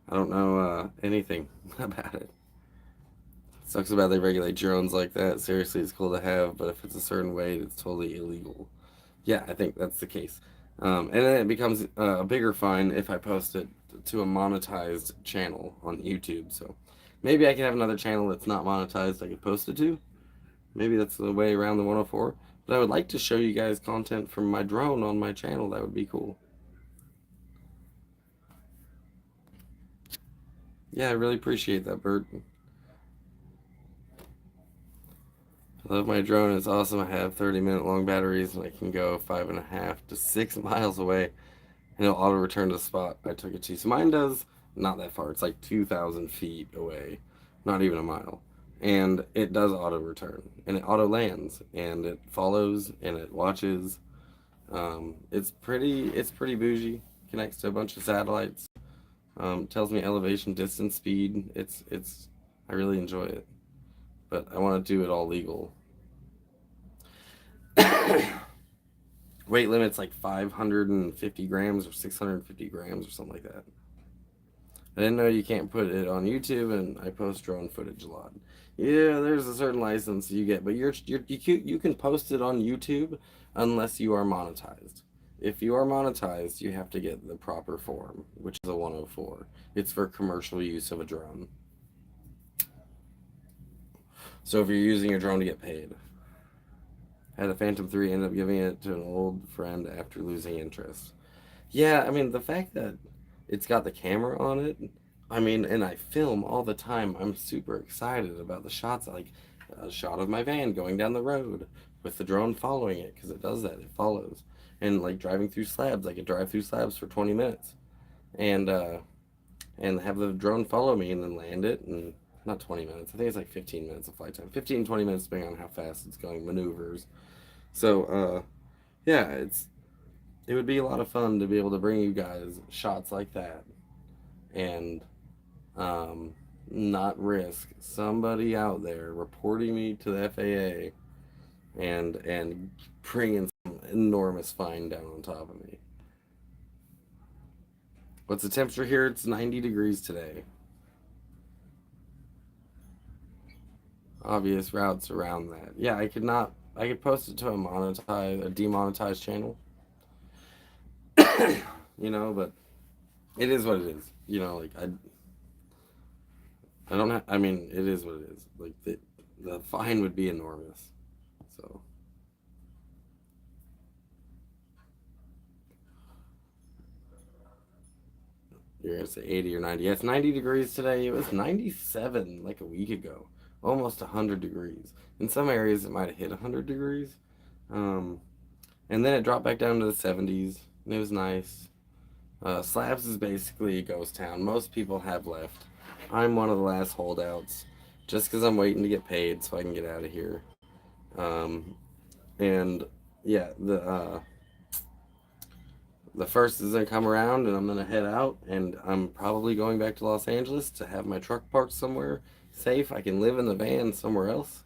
I don't know anything about it. Sucks about they regulate drones like that. Seriously, it's cool to have, but if it's a certain weight, it's totally illegal. Yeah, I think that's the case. And then it becomes a bigger fine if I post it to a monetized channel on YouTube. So Maybe I could have another channel that's not monetized I could post it to. Maybe that's the way around the 104. But I would like to show you guys content from my drone on my channel. That would be cool. Yeah, I really appreciate that, Bert. I love my drone. It's awesome. I have 30-minute long batteries, and I can go 5.5 to 6 miles away, and it'll auto return to the spot I took it to. So mine does not that far. It's like 2,000 feet away, not even a mile, and it does auto return, and it auto lands, and it follows, and it watches. It's pretty bougie. Connects to a bunch of satellites. Tells me elevation, distance, speed. I really enjoy it, but I want to do it all legal. Weight limit's like 550 grams or 650 grams or something like that. I didn't know you can't put it on YouTube, and I post drone footage a lot. Yeah, there's a certain license you get, but you can post it on YouTube unless you are monetized. If you are monetized, you have to get the proper form, which is a 104. It's for commercial use of a drone. So if you're using your drone to get paid. Had a Phantom 3, ended up giving it to an old friend after losing interest. Yeah, I mean, the fact that it's got the camera on it, I mean, and I film all the time, I'm super excited about the shots. Like a shot of my van going down the road with the drone following it, because it does that, it follows. And like driving through slabs, I could drive through slabs for 20 minutes and have the drone follow me and then land it. And not 20 minutes, I think it's like 15 minutes of flight time. 15, 20 minutes, depending on how fast it's going, maneuvers. So, yeah, it would be a lot of fun to be able to bring you guys shots like that and not risk somebody out there reporting me to the FAA and bringing some enormous fine down on top of me. What's the temperature here? It's 90 degrees today. Obvious routes around that. Yeah, I could post it to a demonetized channel. But it is what it is. Like I don't have. I mean, it is what it is. Like the fine would be enormous. So you're gonna say 80 or 90. Yeah, it's 90 degrees today. It was 97 like a week ago. Almost 100 degrees. In some areas, it might have hit 100 degrees. And then it dropped back down to the 70s, and it was nice. Slabs is basically a ghost town. Most people have left. I'm one of the last holdouts, just because I'm waiting to get paid so I can get out of here. And yeah, the first is gonna come around, and I'm gonna head out, and I'm probably going back to Los Angeles to have my truck parked somewhere safe. I can live in the van somewhere else,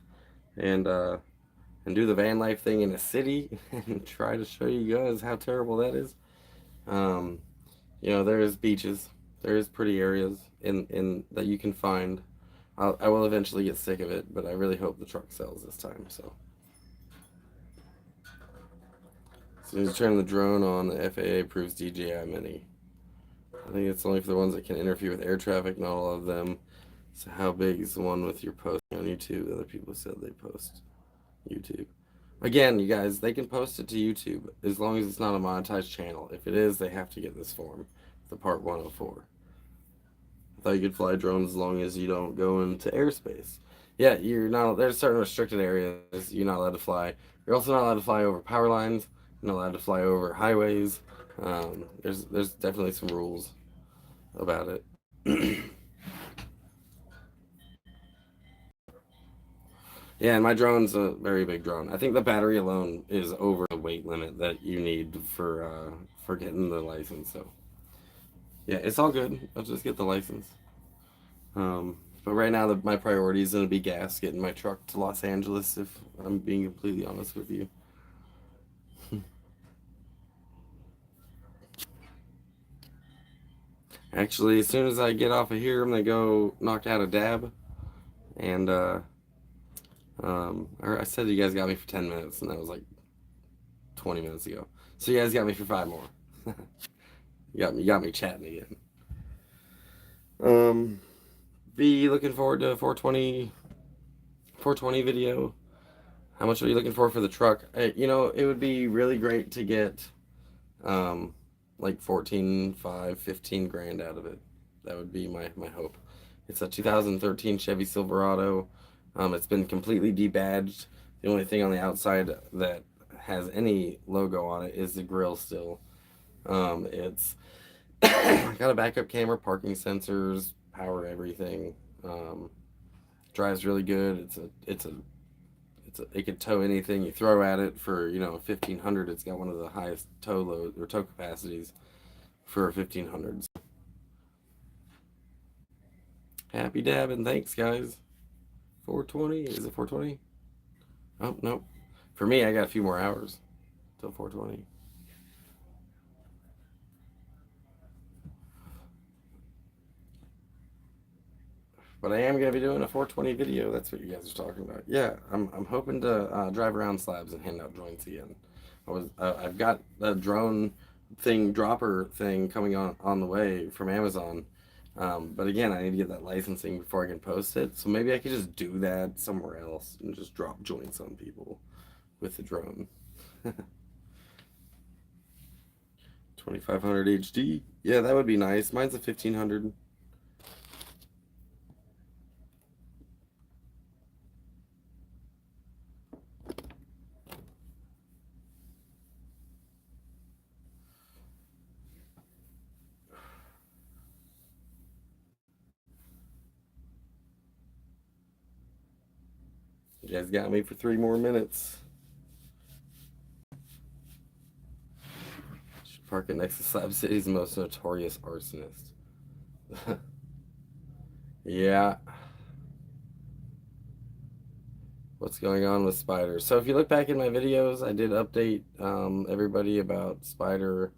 and do the van life thing in a city, and try to show you guys how terrible that is. Um, there is beaches, there is pretty areas in that you can find. I will eventually get sick of it, but I really hope the truck sells this time. So as soon as you turn the drone on, the FAA approves DJI Mini. I think it's only for the ones that can interfere with air traffic, not all of them. So how big is the one with your posting on YouTube? Other people said they post YouTube. Again, you guys, they can post it to YouTube as long as it's not a monetized channel. If it is, they have to get this form, the Part 104. I thought you could fly drones as long as you don't go into airspace. Yeah, you're not. There's certain restricted areas you're not allowed to fly. You're also not allowed to fly over power lines. You're not allowed to fly over highways. There's definitely some rules about it. Yeah, and my drone's a very big drone. I think the battery alone is over the weight limit that you need for getting the license. So yeah, it's all good. I'll just get the license. But right now, my priority is gonna be gas, getting my truck to Los Angeles. If I'm being completely honest with you. Actually, as soon as I get off of here, I'm gonna go knock out a dab, and I said you guys got me for 10 minutes, and that was like 20 minutes ago. So you guys got me for 5 more. You got me chatting again. be looking forward to a 420 video? How much are you looking for the truck? You know, it would be really great to get like 15 grand out of it. That would be my hope. It's a 2013 Chevy Silverado. It's been completely debadged. The only thing on the outside that has any logo on it is the grill still. It's got a backup camera, parking sensors, power everything. Drives really good. It could tow anything you throw at it for 1,500. It's got one of the highest tow capacities for 1,500. Happy dabbing, thanks guys. 420, is it 420? Oh no, for me I got a few more hours till 420. But I am gonna be doing a 420 video. That's what you guys are talking about. Yeah, I'm hoping to drive around Slabs and hand out joints again. I've got a drone dropper thing coming on the way from Amazon. But again, I need to get that licensing before I can post it. So maybe I could just do that somewhere else and just drop joints on people with the drone. 2500 HD. Yeah, that would be nice. Mine's a 1500. You guys got me for 3 more minutes. Should park it next to Slab City's most notorious arsonist. Yeah. What's going on with Spider? So if you look back in my videos, I did update everybody about Spider,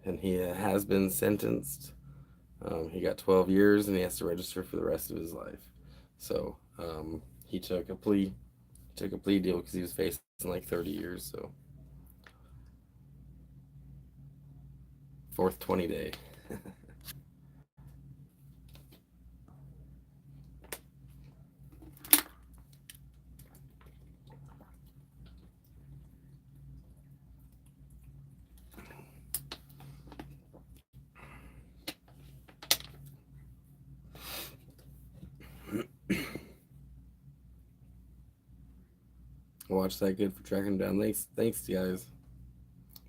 and he has been sentenced. He got 12 years, and he has to register for the rest of his life. So he took a plea deal because he was facing like 30 years. So fourth 20 day. Watch that good for tracking him down. Thanks guys.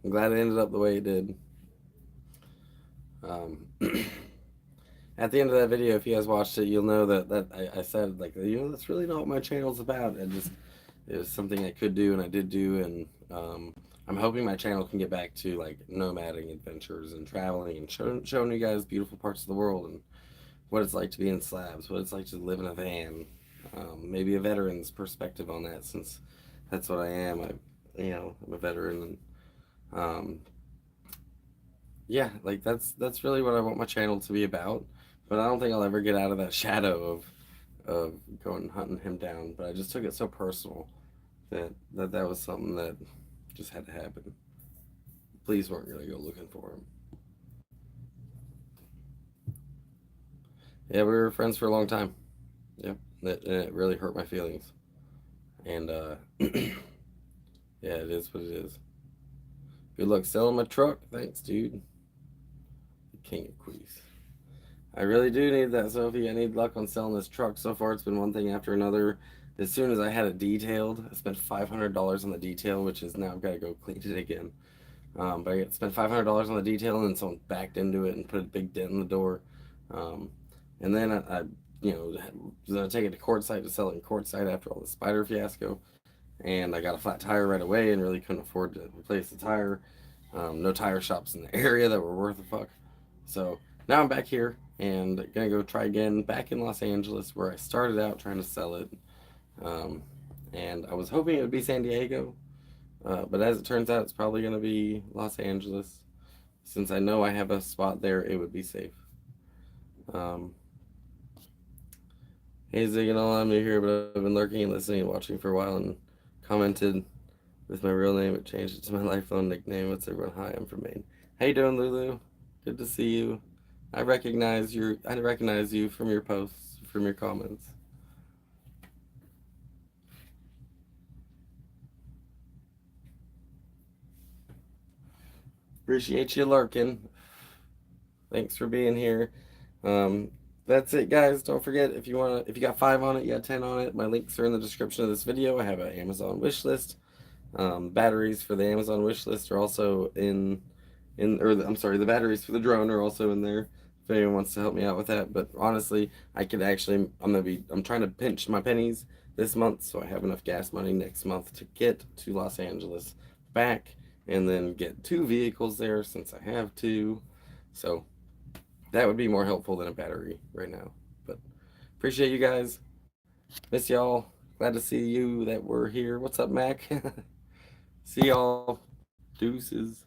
I'm glad it ended up the way it did. At the end of that video, if you guys watched it, you'll know that I said, like, that's really not what my channel's about. It was something I could do, and I did do, and I'm hoping my channel can get back to like nomading adventures and traveling and showing you guys beautiful parts of the world and what it's like to be in Slabs, what it's like to live in a van, maybe a veteran's perspective on that, since that's what I am. I'm a veteran, and yeah, like that's really what I want my channel to be about. But I don't think I'll ever get out of that shadow of going hunting him down. But I just took it so personal that was something that just had to happen. Police weren't gonna go looking for him. Yeah, we were friends for a long time. Yep, it really hurt my feelings. And yeah, it is what it is. Good luck selling my truck. Thanks, dude. The king of Queez. I really do need that, Sophie. I need luck on selling this truck. So far, it's been one thing after another. As soon as I had it detailed, I spent $500 on the detail, which is now I've got to go clean it again. But I spent $500 on the detail, and then someone backed into it and put a big dent in the door. And then I was going to take it to Quartzsite to sell it in Quartzsite after all the Spider fiasco. And I got a flat tire right away and really couldn't afford to replace the tire. No tire shops in the area that were worth a fuck. So now I'm back here and gonna go try again back in Los Angeles where I started out trying to sell it. And I was hoping it would be San Diego, but as it turns out, it's probably gonna be Los Angeles. Since I know I have a spot there, it would be safe. Hey Ziganol, I'm new here, but I've been lurking and listening and watching for a while and commented with my real name. It changed it to my lifelong nickname. What's everyone? Hi, I'm from Maine. How you doing, Lulu? Good to see you. I recognize you from your posts from your comments. Appreciate you lurking. Thanks for being here. That's it, guys. Don't forget, if you got 5 on it, you got 10 on it. My links are in the description of this video. I have an Amazon wish list. Batteries for the Amazon wish list are also the batteries for the drone are also in there. If anyone wants to help me out with that, but honestly, I'm trying to pinch my pennies this month so I have enough gas money next month to get to Los Angeles back, and then get 2 vehicles there since I have 2. So that would be more helpful than a battery right now. But appreciate you guys. Miss y'all. Glad to see you that were here. What's up, Mac? See y'all. Deuces.